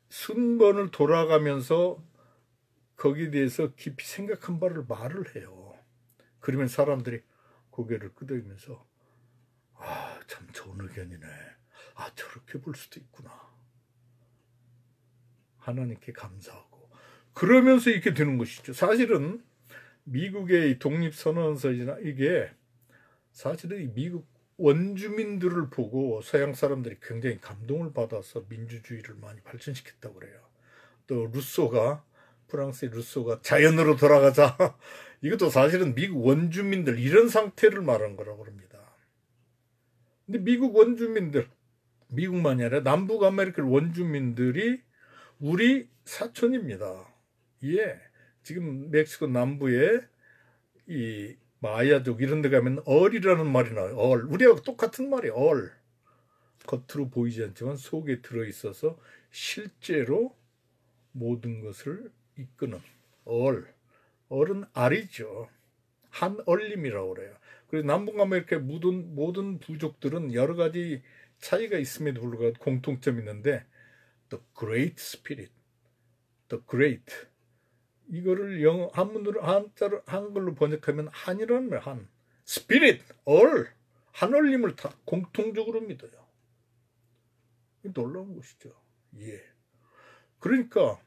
A: 순번을 돌아가면서 거기에 대해서 깊이 생각한 바를 말을 해요. 그러면 사람들이 고개를 끄덕이면서 아, 참 좋은 의견이네. 아, 저렇게 볼 수도 있구나. 하나님께 감사하고 그러면서 이렇게 되는 것이죠. 사실은 미국의 독립선언서나 이게 사실은 미국 원주민들을 보고 서양 사람들이 굉장히 감동을 받아서 민주주의를 많이 발전시켰다고 그래요. 또 루소가 프랑스의 루소가 자연으로 돌아가자. 이것도 사실은 미국 원주민들 이런 상태를 말한 거라고 합니다. 근데 미국 원주민들, 미국만이 아니라 남북 아메리카 원주민들이 우리 사촌입니다. 예, 지금 멕시코 남부에 이 마야족 이런 데 가면 얼이라는 말이 나와요. 얼. 우리하고 똑같은 말이에요. 얼. 겉으로 보이지 않지만 속에 들어있어서 실제로 모든 것을 이끄는 얼. 얼은 알이죠. 한얼림이라고 그래요. 그래서 남북 아메리카의 모든 부족들은 여러 가지 차이가 있음에도 불구하고 공통점이 있는데 The Great Spirit, The Great 이거를 한글로 번역하면 한이라는 말, 한 Spirit, 한얼림을 다 공통적으로 믿어요. 놀라운 것이죠. 예. 그러니까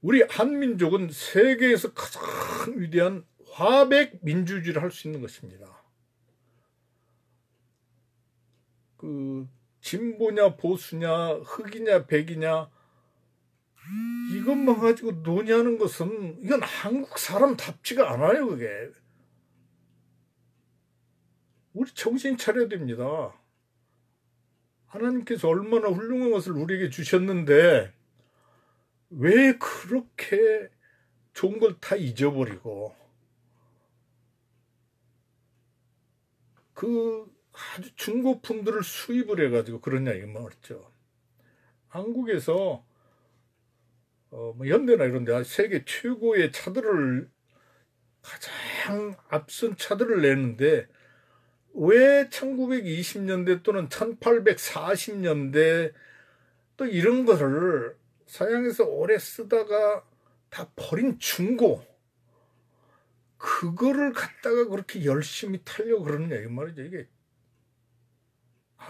A: 우리 한민족은 세계에서 가장 위대한 화백 민주주의를 할 수 있는 것입니다. 그 진보냐 보수냐 흑이냐 백이냐 이것만 가지고 논의하는 것은 이건 한국 사람답지가 않아요. 그게 우리 정신 차려야 됩니다. 하나님께서 얼마나 훌륭한 것을 우리에게 주셨는데 왜 그렇게 좋은 걸 다 잊어버리고 그 아주 중고품들을 수입을 해가지고 그러냐 이 말이죠. 한국에서 현대나 이런 데 세계 최고의 차들을 가장 앞선 차들을 내는데 왜 1920년대 또는 1840년대 또 이런 거를 서양에서 오래 쓰다가 다 버린 중고 그거를 갖다가 그렇게 열심히 타려고 그러느냐 이 말이죠. 이게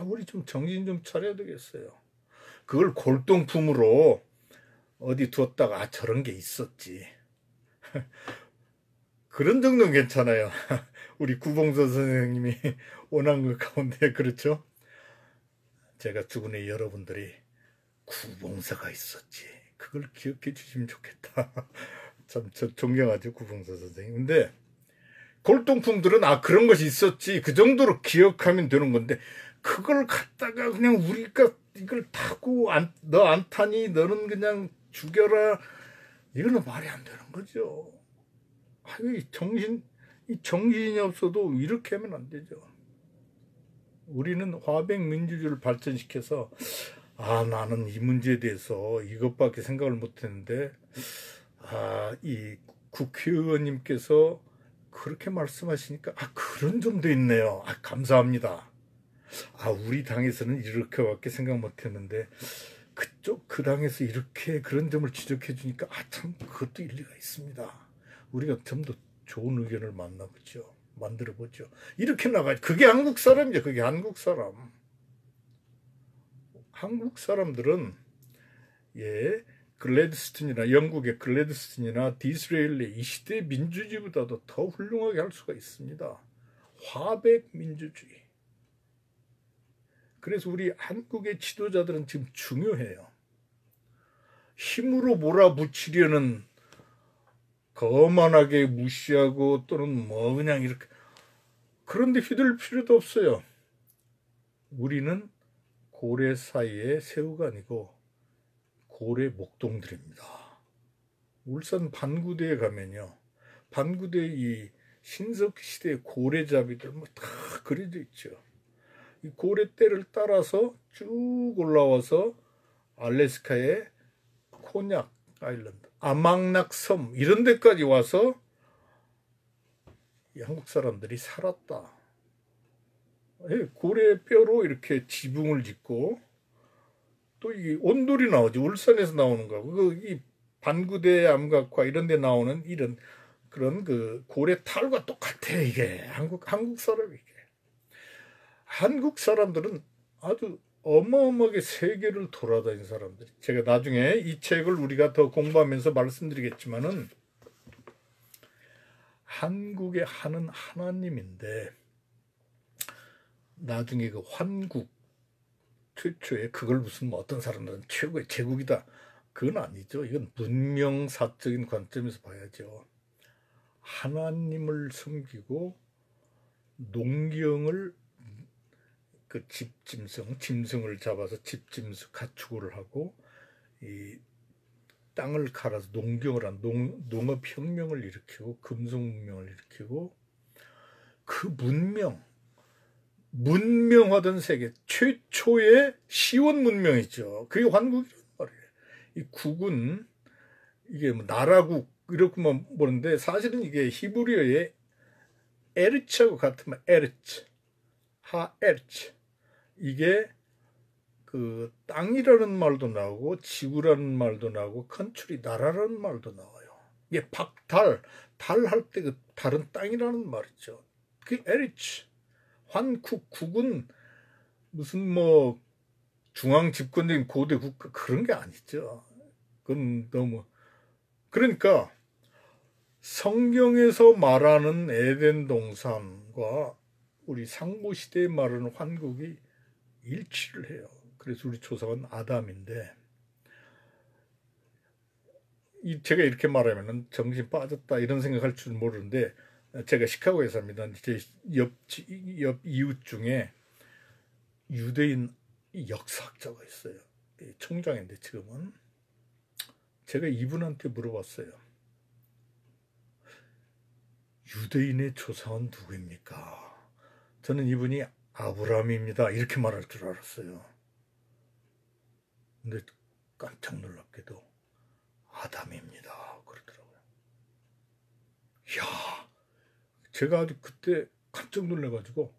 A: 우리 좀 정신 좀 차려야 되겠어요. 그걸 골동품으로 어디 두었다가 저런 게 있었지. 그런 정도는 괜찮아요. 우리 구봉서 선생님이 원한 것 가운데 그렇죠. 제가 죽은 후 여러분들이 구봉서가 있었지. 그걸 기억해 주시면 좋겠다. 참 저 존경하죠 구봉서 선생님. 근데 골동품들은 그런 것이 있었지. 그 정도로 기억하면 되는 건데 그걸 갖다가 그냥 우리가 이걸 타고 너 안 타니 너는 그냥 죽여라. 이거는 말이 안 되는 거죠. 이 정신이 없어도 이렇게 하면 안 되죠. 우리는 화백 민주주의를 발전시켜서 나는 이 문제에 대해서 이것밖에 생각을 못했는데 이 국회의원님께서 그렇게 말씀하시니까 그런 점도 있네요. 감사합니다. 우리 당에서는 이렇게밖에 생각 못했는데 그쪽 그 당에서 이렇게 그런 점을 지적해 주니까 참 그것도 일리가 있습니다. 우리가 좀 더 좋은 의견을 만들어 보죠. 이렇게 나가야지. 그게 한국 사람이죠. 그게 한국 사람. 한국 사람들은 글래드스톤이나 영국의 글래드스톤이나 디스레일리 이 시대의 민주주의보다도 더 훌륭하게 할 수가 있습니다. 화백 민주주의. 그래서 우리 한국의 지도자들은 지금 중요해요. 힘으로 몰아붙이려는 거만하게 무시하고 또는 그냥 이렇게 그런데 휘둘릴 필요도 없어요. 우리는 고래 사이에 새우가 아니고 고래 목동들입니다. 울산 반구대에 가면요. 반구대 이 신석기 시대의 고래잡이들 다 그려져 있죠. 이 고래떼를 따라서 쭉 올라와서 알래스카의 코냑 아일랜드, 아망낙 섬 이런 데까지 와서 이 한국 사람들이 살았다. 고래 뼈로 이렇게 지붕을 짓고 또 이 온돌이 나오지. 울산에서 나오는 거. 이 반구대 암각화 이런 데 나오는 이런 그런 그 고래 탈과 똑같아 이게. 한국 사람이 이게. 한국 사람들은 아주 어마어마하게 세계를 돌아다닌 사람들. 제가 나중에 이 책을 우리가 더 공부하면서 말씀드리겠지만은 한국의 한은 하나님인데 나중에 그 환국 최초에 그걸 무슨 어떤 사람들은 최고의 제국이다. 그건 아니죠. 이건 문명사적인 관점에서 봐야죠. 하나님을 섬기고 농경을 그 짐승을 잡아서 집짐승 가축을 하고 이 땅을 갈아서 농경을 한 농업혁명을 일으키고 금속문명을 일으키고 그 문명화된 세계 최초의 시원 문명이죠. 그게 환국이란 말이에요. 이 국은 이게 나라국 이렇게만 보는데 사실은 이게 히브리어의 에르츠하고 같으면 에르츠, 하에르츠 이게 그 땅이라는 말도 나오고 지구라는 말도 나오고 컨트리 나라라는 말도 나와요. 이게 달 할 때 그 달은 땅이라는 말이죠. 그 에르츠 국은 무슨 중앙 집권적인 고대 국가 그런 게 아니죠. 그건 너무 그러니까 성경에서 말하는 에덴 동산과 우리 상고 시대에 말하는 환국이 일치를 해요. 그래서 우리 조상은 아담인데 제가 이렇게 말하면 정신 빠졌다 이런 생각할 줄 모르는데 제가 시카고에 삽니다. 제 옆 이웃 중에 유대인 역사학자가 있어요. 총장인데 지금은 제가 이분한테 물어봤어요. 유대인의 조상은 누구입니까? 저는 이분이 아브라함입니다. 이렇게 말할 줄 알았어요. 근데 깜짝 놀랍게도 아담입니다. 그러더라고요. 이야, 제가 아주 그때 깜짝 놀라가지고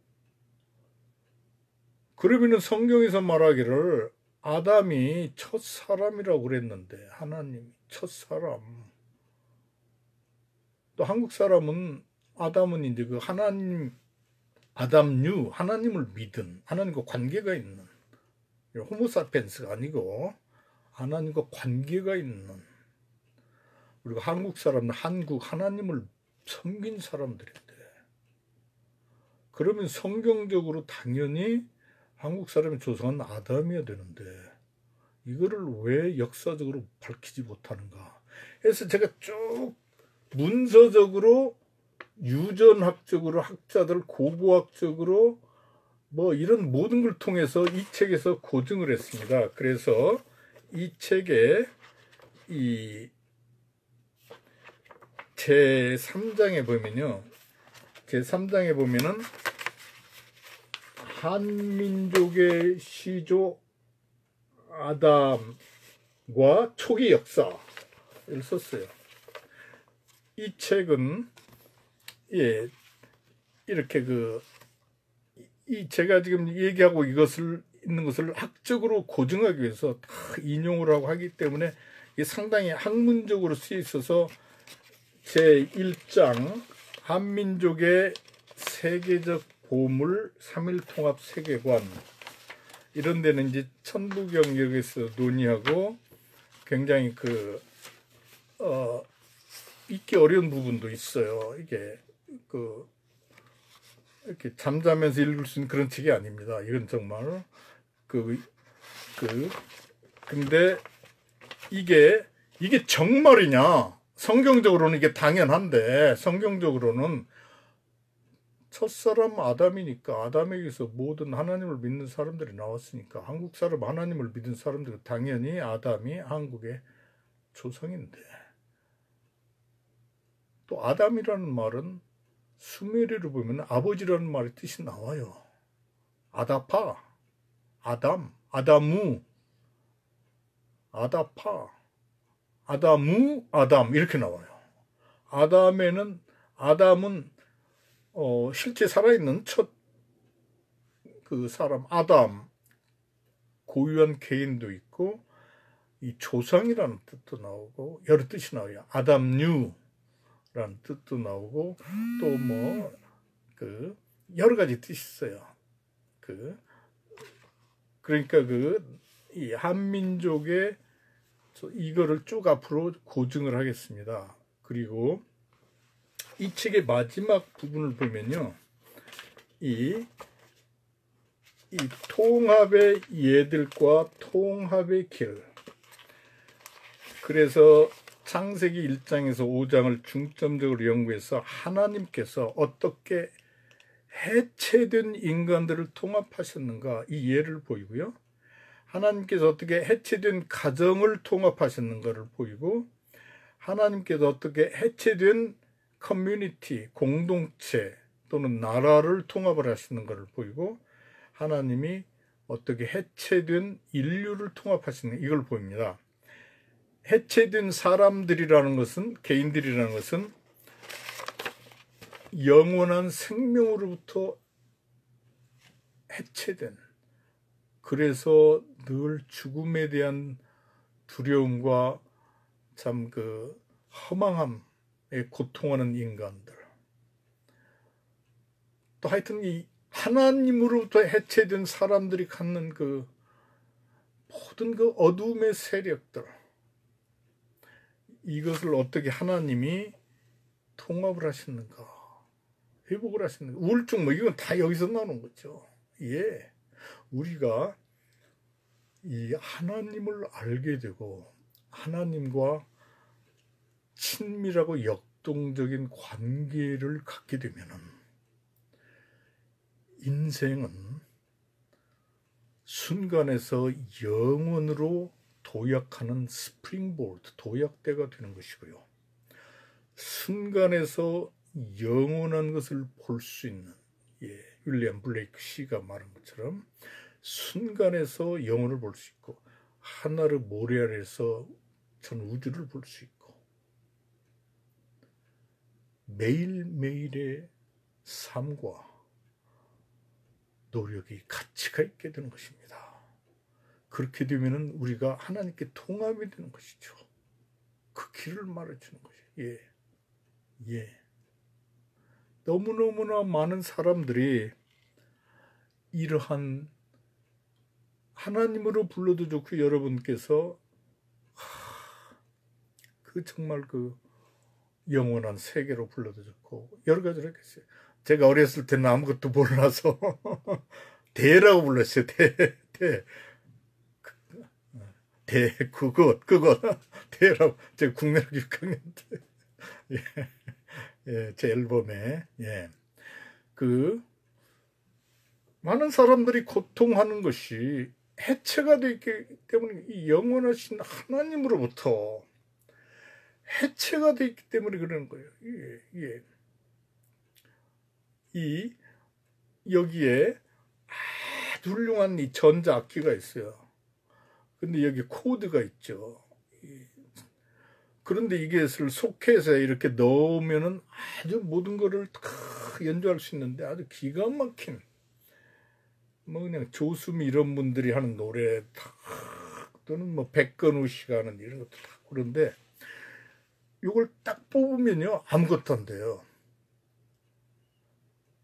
A: 그러면은 성경에서 말하기를 아담이 첫 사람이라고 그랬는데 하나님이 첫 사람 또 한국 사람은 아담은 이제 그 하나님 아담류 하나님을 믿은 하나님과 관계가 있는 호모사피엔스가 아니고 하나님과 관계가 있는 우리가 한국 사람은 하나님을 섬긴 사람들인데 그러면 성경적으로 당연히 한국 사람의 조상은 아담이어야 되는데 이거를 왜 역사적으로 밝히지 못하는가 해서 제가 쭉 문서적으로 유전학적으로 학자들 고고학적으로 이런 모든 걸 통해서 이 책에서 고증을 했습니다. 그래서 이 책에 이 제3장에 보면요. 제3장에 보면은 한민족의 시조 아담과 초기 역사를 썼어요. 이 책은 예, 이렇게 제가 지금 얘기하고 있는 것을 학적으로 고증하기 위해서 다 인용을 하고 하기 때문에 이게 상당히 학문적으로 쓰여 있어서 제1장 한민족의 세계적 보물 3.1통합 세계관 이런 데는 이제 천부경역에서 논의하고 굉장히 읽기 어려운 부분도 있어요. 이게 이렇게 잠자면서 읽을 수 있는 그런 책이 아닙니다. 이건 정말 근데 이게 정말이냐? 성경적으로는 이게 당연한데 성경적으로는 첫사람 아담이니까 아담에게서 모든 하나님을 믿는 사람들이 나왔으니까 한국 사람 하나님을 믿는 사람들은 당연히 아담이 한국의 조상인데 또 아담이라는 말은 수메르로 보면 아버지라는 말의 뜻이 나와요. 아다파, 아담, 아다무, 아다파, 아다무, 아담 이렇게 나와요. 아담은 실제 살아있는 첫 사람 아담 고유한 개인도 있고 이 조상이라는 뜻도 나오고 여러 뜻이 나와요. 아담뉴라는 뜻도 나오고 또 여러 가지 뜻이 있어요. 그러니까 이 한민족의 이거를 쭉 앞으로 고증을 하겠습니다. 그리고 이 책의 마지막 부분을 보면요. 이 통합의 예들과 통합의 길. 그래서 창세기 1장에서 5장을 중점적으로 연구해서 하나님께서 어떻게 해체된 인간들을 통합하셨는가 이 예를 보이고요. 하나님께서 어떻게 해체된 가정을 통합하셨는가를 보이고 하나님께서 어떻게 해체된 커뮤니티, 공동체 또는 나라를 통합을 하시는 것을 보이고 하나님이 어떻게 해체된 인류를 통합하시는 이걸 보입니다. 해체된 사람들이라는 것은 개인들이라는 것은 영원한 생명으로부터 해체된 그래서 늘 죽음에 대한 두려움과 참 허망함에 고통하는 인간들 또 하여튼 이 하나님으로부터 해체된 사람들이 갖는 모든 어둠의 세력들 이것을 어떻게 하나님이 통합을 하시는가 회복을 하시는가 우울증 이건 다 여기서 나오는 거죠. 예, 우리가 이 하나님을 알게 되고 하나님과 친밀하고 역동적인 관계를 갖게 되면은 인생은 순간에서 영원으로 도약하는 스프링보드, 도약대가 되는 것이고요. 순간에서 영원한 것을 볼 수 있는 윌리엄 블레이크 씨가 말한 것처럼 순간에서 영혼을 볼 수 있고 하나를 모래 아래에서 전 우주를 볼 수 있고 매일매일의 삶과 노력이 가치가 있게 되는 것입니다. 그렇게 되면 우리가 하나님께 통합이 되는 것이죠. 그 길을 말해주는 것이에요. 예. 너무너무나 많은 사람들이 이러한 하나님으로 불러도 좋고 여러분께서 정말 영원한 세계로 불러도 좋고 여러 가지로 했겠어요. 제가 어렸을 때는 아무것도 몰라서 대라고 불렀어요. 그것 대라고 제가 국내학교 6학년 때 제 앨범에 많은 사람들이 고통하는 것이 해체가 되기 때문에 이 영원하신 하나님으로부터 해체가 되어 있기 때문에 그러는 거예요. 여기에 아주 훌륭한 이 전자악기가 있어요. 근데 여기 코드가 있죠. 그런데 이것을 속해서 이렇게 넣으면은 아주 모든 거를 다 연주할 수 있는데 아주 기가 막힌 뭐 그냥 조수미 이런 분들이 하는 노래 다 또는 뭐 백건우 씨가 하는 이런 것도 다 그런데 이걸 딱 뽑으면요 아무것도 안 돼요.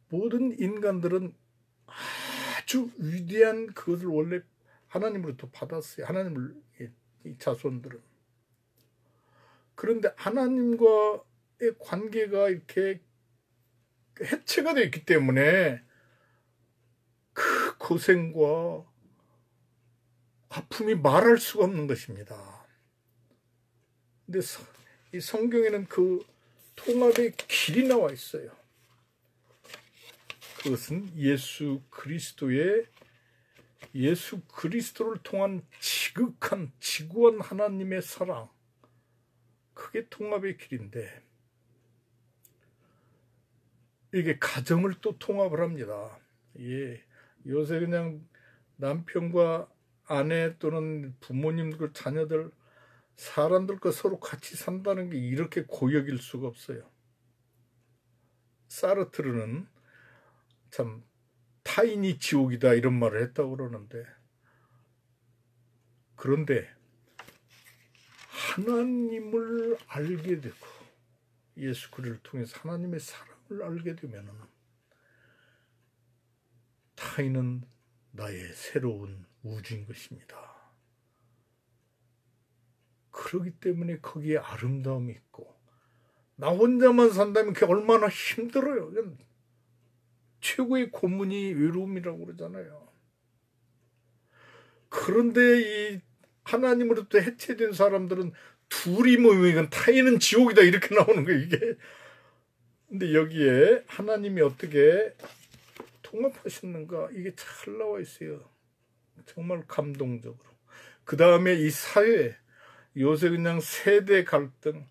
A: 모든 인간들은 아주 위대한 그것을 원래 하나님으로부터 받았어요. 하나님을 이 자손들은. 그런데 하나님과의 관계가 이렇게 해체가 되어 있기 때문에 그 고생과 아픔이 말할 수가 없는 것입니다. 근데 이 성경에는 그 통합의 길이 나와 있어요. 그것은 예수 그리스도를 통한 지극한 지구원 하나님의 사랑, 그게 통합의 길인데 이게 가정을 또 통합을 합니다. 예, 요새 그냥 남편과 아내 또는 부모님들, 자녀들, 사람들과 서로 같이 산다는 게 이렇게 고역일 수가 없어요. 사르트르는 참 타인이 지옥이다 이런 말을 했다고 그러는데, 그런데 하나님을 알게 되고 예수 그리스도를 통해서 하나님의 사랑을 알게 되면은 타인은 나의 새로운 우주인 것입니다. 그렇기 때문에 거기에 아름다움이 있고, 나 혼자만 산다면 그게 얼마나 힘들어요. 최고의 고문이 외로움이라고 그러잖아요. 그런데 이 하나님으로부터 해체된 사람들은 둘이 모이면 이건 타인은 지옥이다 이렇게 나오는 거예요, 이게. 근데 여기에 하나님이 어떻게 통합하셨는가, 이게 잘 나와 있어요. 정말 감동적으로. 그 다음에 이 사회, 요새 그냥 세대 갈등,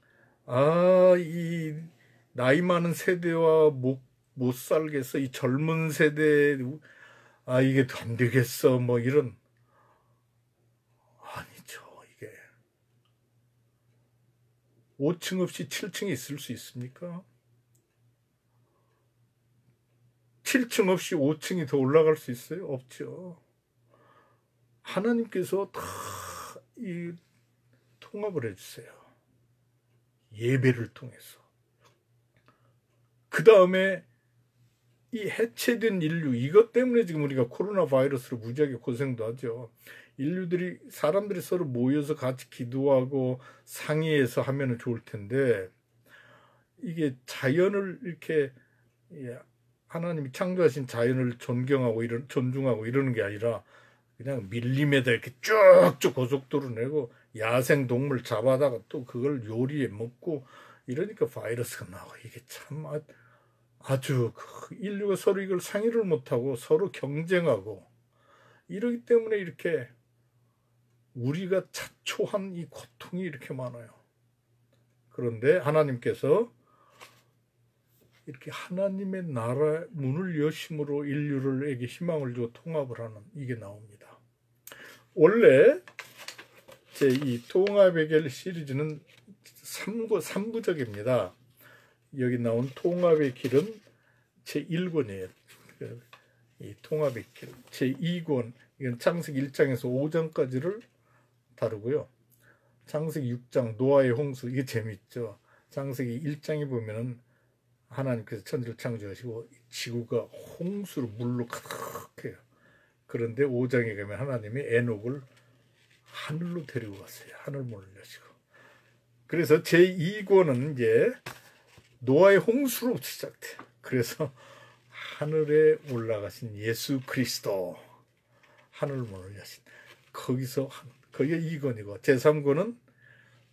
A: 이 나이 많은 세대와 못 살겠어, 이 젊은 세대, 이게 안 되겠어, 뭐 이런. 아니죠, 이게 5층 없이 7층에 있을 수 있습니까? 7층 없이 5층이 더 올라갈 수 있어요? 없죠. 하나님께서 다 이 통합을 해주세요. 예배를 통해서. 그 다음에 이 해체된 인류, 이것 때문에 지금 우리가 코로나 바이러스로 무지하게 고생도 하죠. 사람들이 서로 모여서 같이 기도하고 상의해서 하면 좋을 텐데, 이게 자연을 이렇게, 하나님이 창조하신 자연을 존중하고 이러는 게 아니라 그냥 밀림에다 이렇게 쭉쭉 고속도로 내고 야생 동물 잡아다가 또 그걸 요리해 먹고 이러니까 바이러스가 나와. 이게 참 아주 인류가 서로 이걸 상의를 못하고 서로 경쟁하고 이러기 때문에 이렇게 우리가 자초한 이 고통이 이렇게 많아요. 그런데 하나님께서 이렇게 하나님의 나라 문을 여심으로 인류에게 희망을 주고 통합을 하는, 이게 나옵니다. 원래 제 이 통합의 길 시리즈는 3부작입니다. 여기 나온 통합의 길은 제1권이에요. 이 통합의 길 제2권, 이건 창세기 1장에서 5장까지를 다루고요. 창세기 6장 노아의 홍수, 이게 재밌죠. 창세기 1장에 보면은 하나님께서 천지를 창조하시고 지구가 홍수로 물로 가득해요. 그런데 5장에 가면 하나님이 에녹을 하늘로 데리고 갔어요. 하늘문을 여시고. 그래서 제2권은 이제 노아의 홍수로 시작돼요. 그래서 하늘에 올라가신 예수 그리스도, 하늘문을 여신, 거기가 2권이고, 제3권은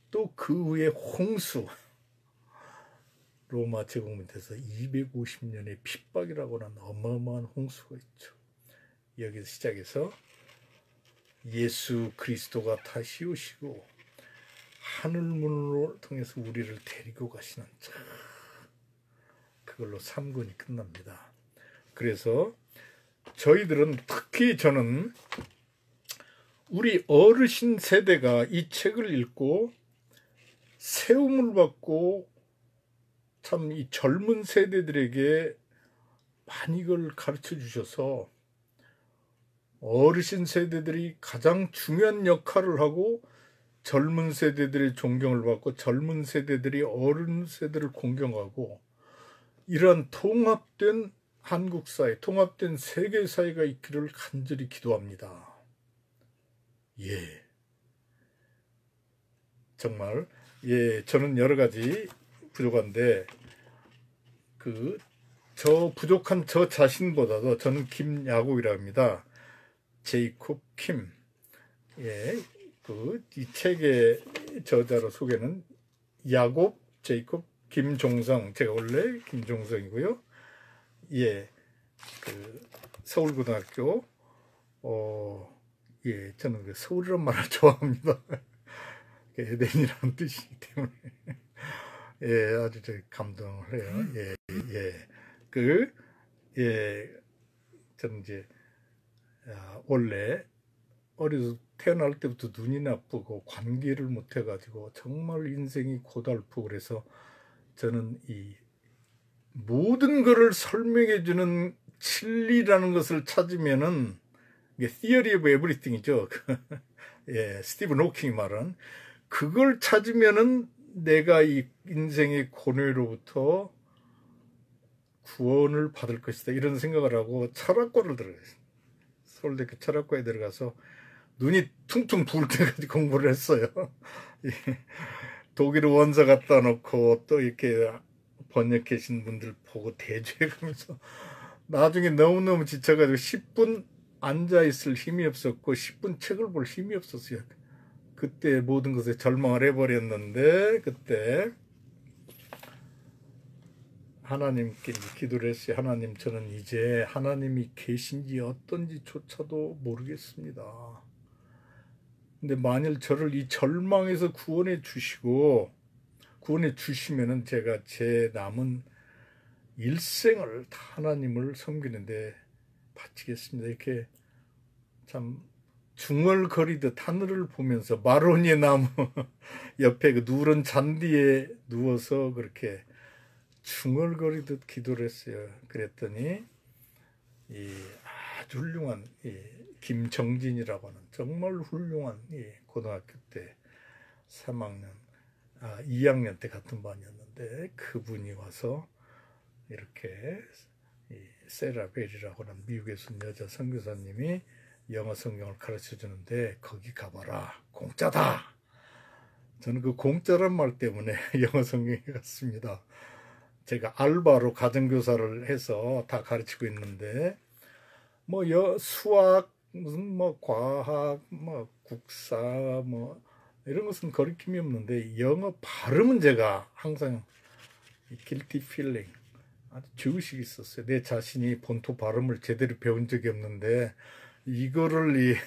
A: 또 그 후에 홍수, 로마 제국 밑에서 250년의 핍박이라고 하는 어마어마한 홍수가 있죠. 여기서 시작해서 예수 그리스도가 다시 오시고 하늘문으로 통해서 우리를 데리고 가시는, 그걸로 3권이 끝납니다. 그래서 저희들은, 특히 저는 우리 어르신 세대가 이 책을 읽고 세움을 받고 참 이 젊은 세대들에게 많이 이걸 가르쳐 주셔서 어르신 세대들이 가장 중요한 역할을 하고 젊은 세대들의 존경을 받고 젊은 세대들이 어른 세대를 공경하고 이러한 통합된 한국 사회, 통합된 세계 사회가 있기를 간절히 기도합니다. 예. 정말 예, 저는 여러 가지 부족한데 저 부족한 저 자신보다도 저는 김야곱이라고 합니다. 제이콥 킴. 예. 이 책의 저자로 소개는 야곱 제이콥 김종성. 제가 원래 김종성이고요. 예. 서울고등학교 예, 저는 서울이란 말을 좋아합니다. 에덴이라는 뜻이기 때문에 예, 아주 감동을 해요. 예, 예. 저는 이제 원래 어려서 태어날 때부터 눈이 나쁘고 관계를 못 해가지고 정말 인생이 고달프고 그래서 저는 이 모든 것을 설명해주는 진리라는 것을 찾으면은 이게 theory of everything이죠. 예, 스티븐 호킹이 말한 그걸 찾으면은 내가 이 인생의 고뇌로부터 구원을 받을 것이다 이런 생각을 하고 철학과를 들어갔어요. 서울대학교 철학과에 들어가서 눈이 퉁퉁 부을 때까지 공부를 했어요. 독일 원서 갖다 놓고 또 이렇게 번역해 계신 분들 보고 대조해가면서 나중에 너무너무 지쳐가지고 10분 앉아있을 힘이 없었고 10분 책을 볼 힘이 없었어요. 그때 모든 것에 절망을 해버렸는데 그때 하나님께 기도를 했어요. 하나님, 저는 이제 하나님이 계신지 어떤지조차도 모르겠습니다. 근데 만일 저를 이 절망에서 구원해 주시면은 제가 제 남은 일생을 다 하나님을 섬기는데 바치겠습니다. 이렇게 참 중얼거리듯 하늘을 보면서 마로니에 나무 옆에 그 누런 잔디에 누워서 그렇게 중얼거리듯 기도를 했어요. 그랬더니 이 아주 훌륭한 김정진이라고 하는 정말 훌륭한 고등학교 때 3학년 2학년 때 같은 반이었는데 그분이 와서 이렇게 세라벨이라고 하는 미국에서 여자 선교사님이 영어 성경을 가르쳐 주는데 거기 가봐라, 공짜다. 저는 그 공짜란 말 때문에 영어 성경에 갔습니다. 제가 알바로 가정교사를 해서 다 가르치고 있는데 뭐 수학, 무슨 뭐 과학, 뭐 국사, 뭐 이런 것은 가르침이 없는데 영어 발음은 제가 항상 guilty feeling 아주 죄의식이 있었어요. 내 자신이 본토 발음을 제대로 배운 적이 없는데 이거를 이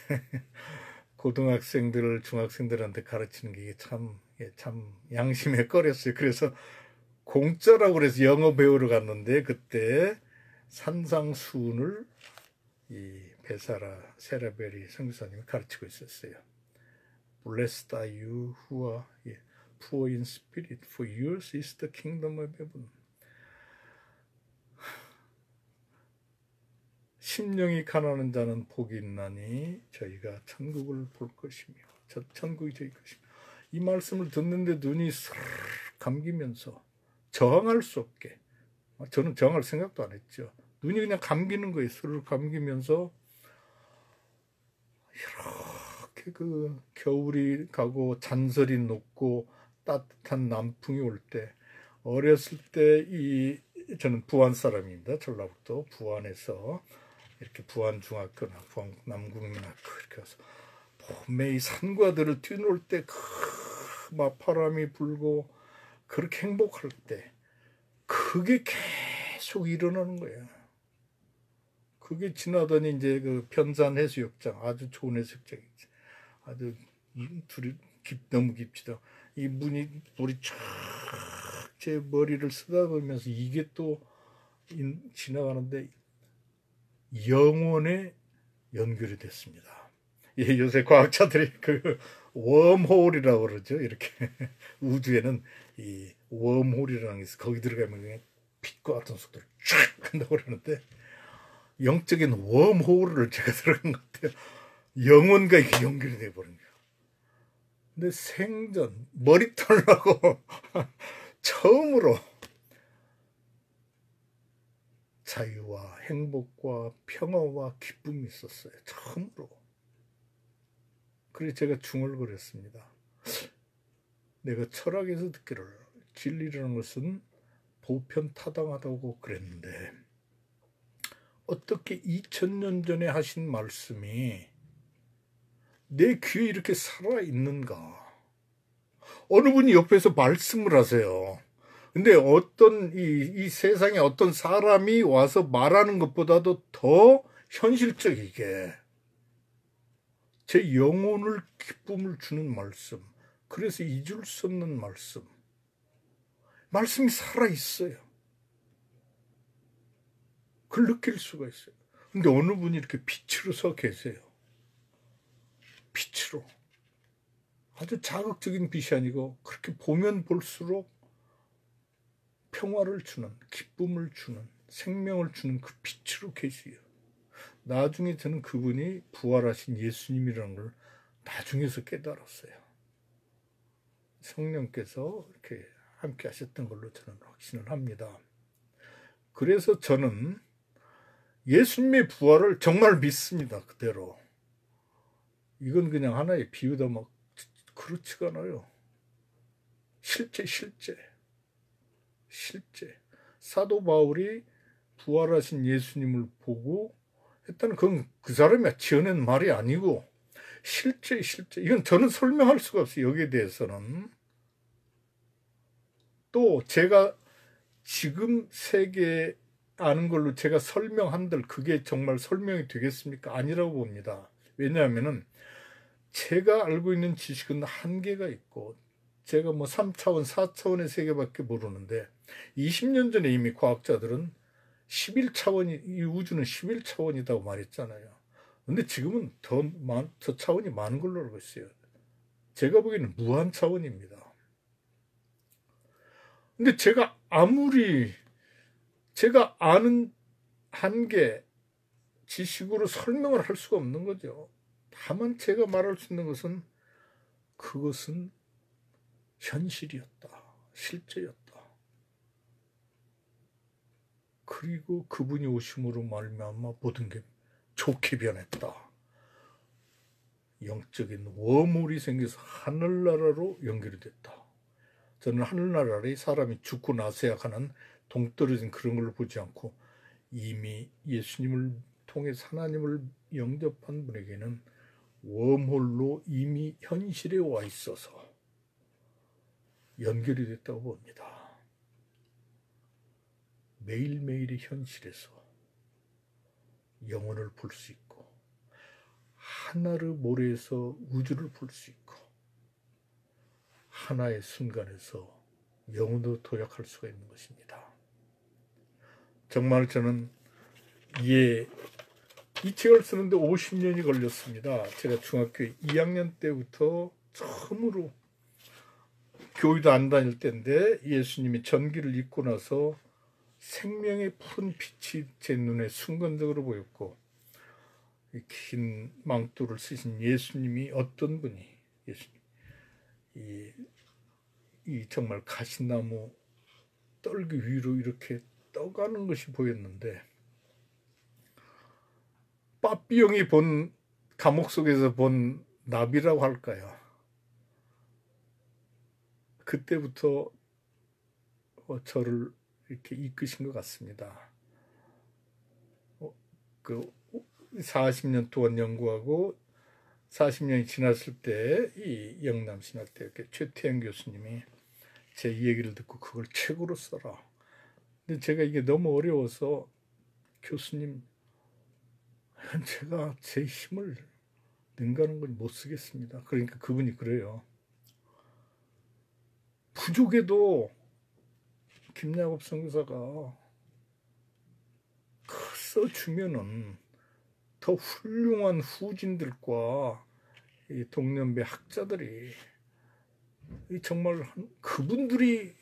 A: 고등학생들, 중학생들한테 가르치는 게 참 양심에 꺼렸어요. 그래서 공짜라고 그래서 영어 배우러 갔는데 그때 산상수훈을 이 베사라 세라베리 선교사님이 가르치고 있었어요. Blessed are you who are poor in spirit, for yours is the kingdom of heaven. 심령이 가난한 자는 복이 있나니 저희가 천국을 볼 것이며 천국이 저희 것이며 이 말씀을 듣는데 눈이 스르르 감기면서 저항할 수 없게 저는 저항할 생각도 안 했죠. 눈이 그냥 감기는 거예요. 스르르 감기면서 이렇게 그 겨울이 가고 잔설이 녹고 따뜻한 남풍이 올 때 어렸을 때 저는 부안 사람입니다. 전라북도 부안에서 이렇게 부안중학교나 부안 남국민학교 이렇게 가서 봄에 이 산과들을 뛰놀 때 막 바람이 불고 그렇게 행복할 때 그게 계속 일어나는 거예요. 그게 지나더니 이제 그 변산 해수욕장 아주 좋은 해수욕장이지. 아주 너무 깊지도. 이 물이 쫙 제 머리를 쓰다보면서 이게 또 지나가는데 영혼에 연결이 됐습니다. 예, 요새 과학자들이 웜홀이라고 그러죠. 이렇게 우주에는 이 웜홀이라는 게 있어. 거기 들어가면 그냥 빛과 같은 속도로 쫙 한다고 그러는데 영적인 웜홀을 제가 들어간 것 같아요. 영혼과 이게 연결이 돼버린 거예요. 근데 생전 머리털 나고 처음으로 자유와 행복과 평화와 기쁨이 있었어요. 처음으로. 그래서 제가 중얼거렸습니다. 내가 철학에서 듣기를 진리라는 것은 보편타당하다고 그랬는데 어떻게 2000년 전에 하신 말씀이 내 귀에 이렇게 살아있는가. 어느 분이 옆에서 말씀을 하세요. 근데 어떤 이 세상에 어떤 사람이 와서 말하는 것보다도 더 현실적이게 제 영혼을 기쁨을 주는 말씀, 그래서 잊을 수 없는 말씀, 말씀이 살아있어요. 그걸 느낄 수가 있어요. 근데 어느 분이 이렇게 빛으로 서 계세요. 빛으로. 아주 자극적인 빛이 아니고 그렇게 보면 볼수록 평화를 주는, 기쁨을 주는, 생명을 주는 그 빛으로 계세요. 나중에 저는 그분이 부활하신 예수님이라는 걸 나중에서 깨달았어요. 성령께서 이렇게 함께 하셨던 걸로 저는 확신을 합니다. 그래서 저는 예수님의 부활을 정말 믿습니다. 그대로. 이건 그냥 하나의 비유다 막 그렇지가 않아요. 실제. 사도 바울이 부활하신 예수님을 보고 했다는 그건 그 사람이 지어낸 말이 아니고 실제. 이건 저는 설명할 수가 없어요. 여기에 대해서는. 또 제가 지금 세계 아는 걸로 제가 설명한들 그게 정말 설명이 되겠습니까? 아니라고 봅니다. 왜냐하면은 제가 알고 있는 지식은 한계가 있고 제가 뭐 3차원, 4차원의 세계밖에 모르는데 20년 전에 이미 과학자들은 11차원이 이 우주는 11차원이라고 말했잖아요. 근데 지금은 더 차원이 많은 걸로 알고 있어요. 제가 보기에는 무한 차원입니다. 근데 제가 아무리 제가 아는 한계 지식으로 설명을 할 수가 없는 거죠. 다만 제가 말할 수 있는 것은 그것은 현실이었다. 실제였다. 그리고 그분이 오심으로 말미암아 모든 게 좋게 변했다. 영적인 웜홀이 생겨서 하늘나라로 연결이 됐다. 저는 하늘나라에 사람이 죽고 나서야 하는 동떨어진 그런 걸로 보지 않고 이미 예수님을 통해서 하나님을 영접한 분에게는 웜홀로 이미 현실에 와 있어서 연결이 됐다고 봅니다. 매일매일의 현실에서 영혼을 볼 수 있고 하나의 모래에서 우주를 볼 수 있고 하나의 순간에서 영혼으로 도약할 수가 있는 것입니다. 정말 저는 이 책을 쓰는데 50년이 걸렸습니다. 제가 중학교 2학년 때부터 처음으로 교회도 안 다닐 때인데 예수님이 전기를 입고 나서 생명의 푸른 빛이 제 눈에 순간적으로 보였고 긴 망토를 쓰신 예수님이 어떤 분이 예수님 이 정말 가시나무 떨기 위로 이렇게 떠가는 것이 보였는데 빠삐용이 본 감옥 속에서 본 나비라고 할까요? 그때부터 저를 이렇게 이끄신 것 같습니다. 그 40년 동안 연구하고 40년이 지났을 때 이 영남신학대학교 최태영 교수님이 제 얘기를 듣고 그걸 책으로 써라. 근데 제가 이게 너무 어려워서 교수님 제가 제 힘을 능가하는 건 못 쓰겠습니다. 그러니까 그분이 그래요. 부족해도 김야곱 선교사가 써주면은 더 훌륭한 후진들과 이 동년배 학자들이 정말 그분들이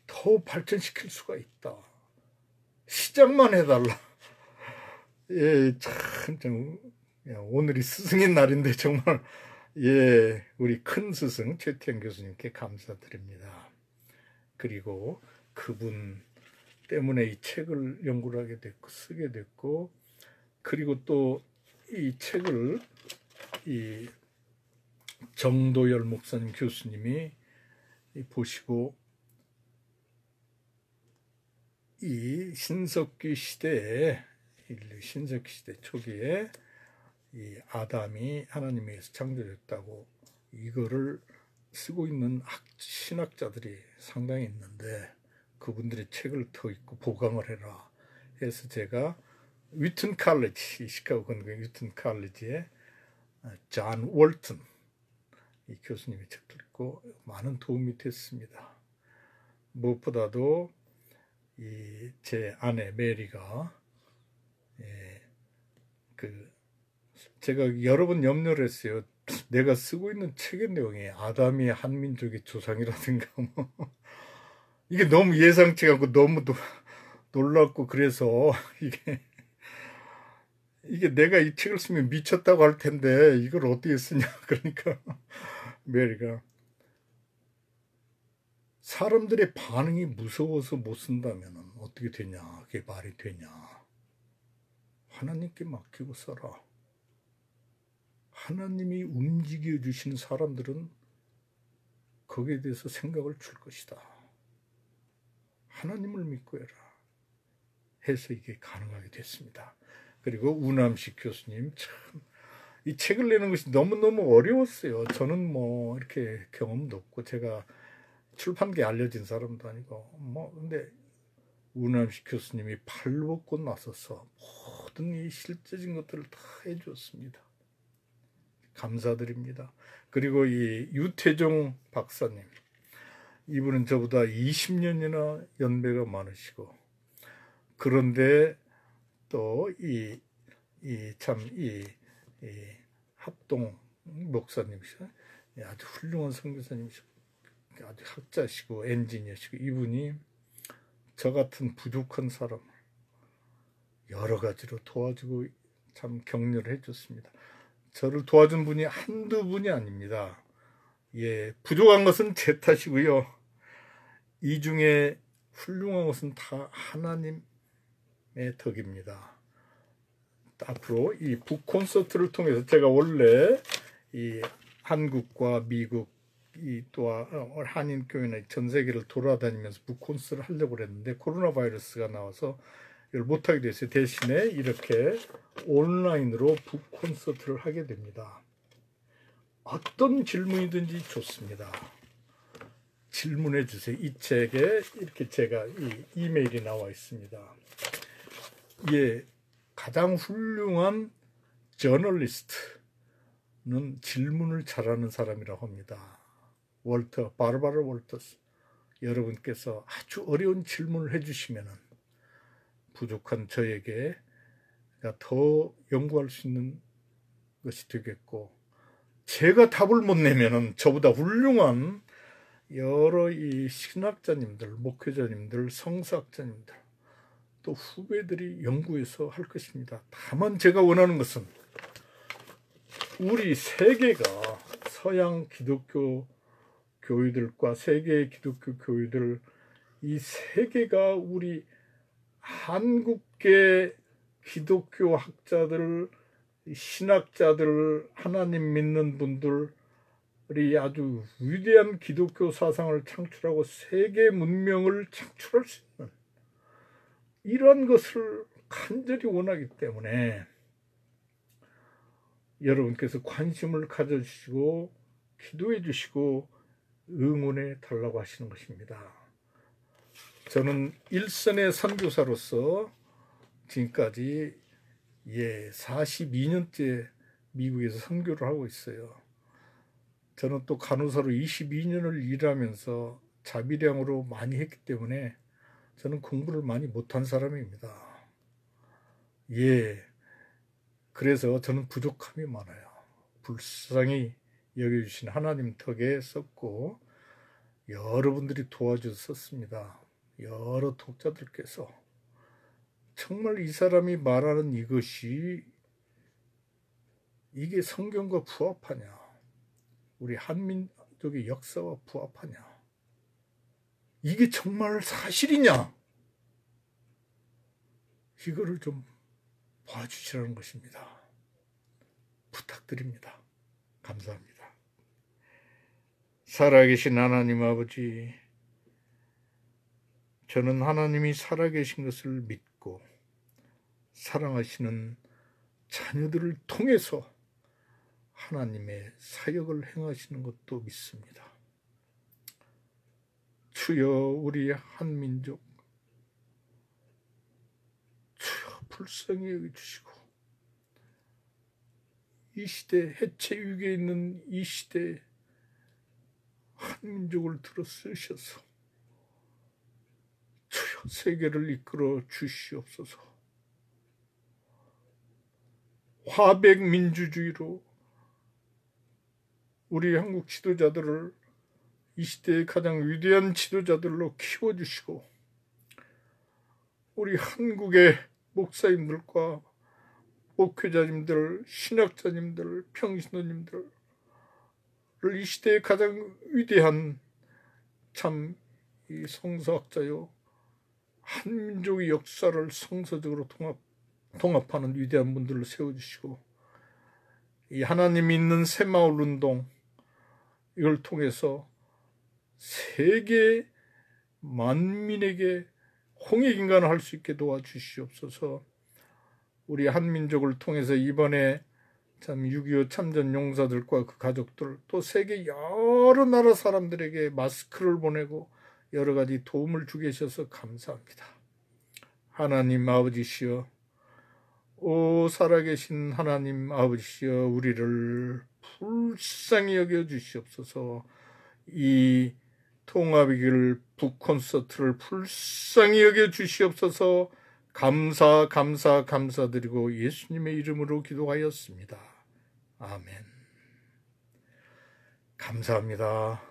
A: 더 발전시킬 수가 있다. 시작만 해달라. 예, 참, 오늘이 스승의 날인데 정말 예, 우리 큰 스승 최태영 교수님께 감사드립니다. 그리고 그분 때문에 이 책을 연구를 하게 됐고 쓰게 됐고, 그리고 또 이 책을 이 정도열 목사님 교수님이 보시고 이 신석기 시대에 신석기 시대 초기에 이 아담이 하나님에 의해서 창조됐다고 이거를 쓰고 있는 신학자들이 상당히 있는데 그분들의 책을 더 읽고 보강을 해라 해서 제가 위튼 칼리지, 시카고 건강 위튼 칼리지의 존 월튼 이 교수님의 책도 읽고 많은 도움이 됐습니다. 무엇보다도 이 제 아내 메리가 제가 여러 번 염려를 했어요. 내가 쓰고 있는 책의 내용이 아담이 한민족의 조상이라든가 뭐 이게 너무 예상치 않고 너무 놀랍고 그래서 이게 내가 이 책을 쓰면 미쳤다고 할 텐데 이걸 어떻게 쓰냐. 그러니까 메리가 사람들의 반응이 무서워서 못 쓴다면 어떻게 되냐, 그게 말이 되냐. 하나님께 맡기고 써라. 하나님이 움직여 주시는 사람들은 거기에 대해서 생각을 줄 것이다. 하나님을 믿고 해라 해서 이게 가능하게 됐습니다. 그리고 우남식 교수님, 참 이 책을 내는 것이 너무너무 어려웠어요. 저는 뭐 이렇게 경험도 없고 제가 출판계에 알려진 사람도 아니고 뭐 근데 우남식 교수님이 발로 뻗고 나서서 모든 이 실제적인 것들을 다 해주었습니다. 감사드립니다. 그리고 이 유태종 박사님, 이분은 저보다 20년이나 연배가 많으시고 그런데 또 이 합동 목사님이시죠. 아주 훌륭한 선교사님이시고 아주 학자시고 엔지니어시고 이분이 저 같은 부족한 사람을 여러 가지로 도와주고 참 격려를 해줬습니다. 저를 도와준 분이 한두 분이 아닙니다. 예, 부족한 것은 제 탓이고요. 이 중에 훌륭한 것은 다 하나님의 덕입니다. 앞으로 이 북콘서트를 통해서 제가 원래 이 한국과 미국 또한 한인교회나 전 세계를 돌아다니면서 북콘서트를 하려고 했는데 코로나 바이러스가 나와서 이걸 못하게 됐어요. 대신에 이렇게 온라인으로 북콘서트를 하게 됩니다. 어떤 질문이든지 좋습니다. 질문해 주세요. 이 책에 이렇게 제가 이 이메일이 나와 있습니다. 예, 가장 훌륭한 저널리스트는 질문을 잘하는 사람이라고 합니다. 바르바라 월터스. 여러분께서 아주 어려운 질문을 해주시면 부족한 저에게 더 연구할 수 있는 것이 되겠고, 제가 답을 못 내면은 저보다 훌륭한 여러 이 신학자님들, 목회자님들, 성사학자님들, 또 후배들이 연구해서 할 것입니다. 다만 제가 원하는 것은 우리 세계가 서양 기독교 교회들과 세계의 기독교 교회들, 이 세계가 우리 한국계 기독교 학자들, 신학자들, 하나님 믿는 분들이 아주 위대한 기독교 사상을 창출하고 세계 문명을 창출할 수 있는 이러한 것을 간절히 원하기 때문에 여러분께서 관심을 가져주시고 기도해 주시고 응원해 달라고 하시는 것입니다. 저는 일선의 선교사로서 지금까지 42년째 미국에서 선교를 하고 있어요. 저는 또 간호사로 22년을 일하면서 자비량으로 많이 했기 때문에 저는 공부를 많이 못한 사람입니다. 그래서 저는 부족함이 많아요. 불쌍히 여겨주신 하나님 덕에 썼고 여러분들이 도와주셨습니다. 여러 독자들께서 정말 이 사람이 말하는 이것이 이게 성경과 부합하냐, 우리 한민족의 역사와 부합하냐, 이게 정말 사실이냐, 이거를 좀 봐주시라는 것입니다. 부탁드립니다. 감사합니다. 살아계신 하나님 아버지, 저는 하나님이 살아계신 것을 믿고 사랑하시는 자녀들을 통해서 하나님의 사역을 행하시는 것도 믿습니다. 주여, 우리 한민족 주여 불쌍히 여겨주시고, 이 시대 해체 위기에 있는 이 시대에 한민족을 들어 쓰셔서 주여 세계를 이끌어 주시옵소서. 화백 민주주의로 우리 한국 지도자들을 이 시대의 가장 위대한 지도자들로 키워주시고, 우리 한국의 목사님들과 목회자님들, 신학자님들, 평신도님들을 이 시대의 가장 위대한 참 이 성서학자요, 한민족의 역사를 성서적으로 통합하는 위대한 분들을 세워주시고, 이 하나님이 있는 새마을 운동, 이걸 통해서 세계 만민에게 홍익인간을 할 수 있게 도와주시옵소서. 우리 한민족을 통해서 이번에 참 6.25 참전 용사들과 그 가족들, 또 세계 여러 나라 사람들에게 마스크를 보내고 여러 가지 도움을 주게 하셔서 감사합니다. 하나님 아버지시여, 오 살아계신 하나님 아버지시여, 우리를 불쌍히 여겨주시옵소서. 이 통합이길 북콘서트를 불쌍히 여겨주시옵소서. 감사드리고 예수님의 이름으로 기도하였습니다. 아멘. 감사합니다.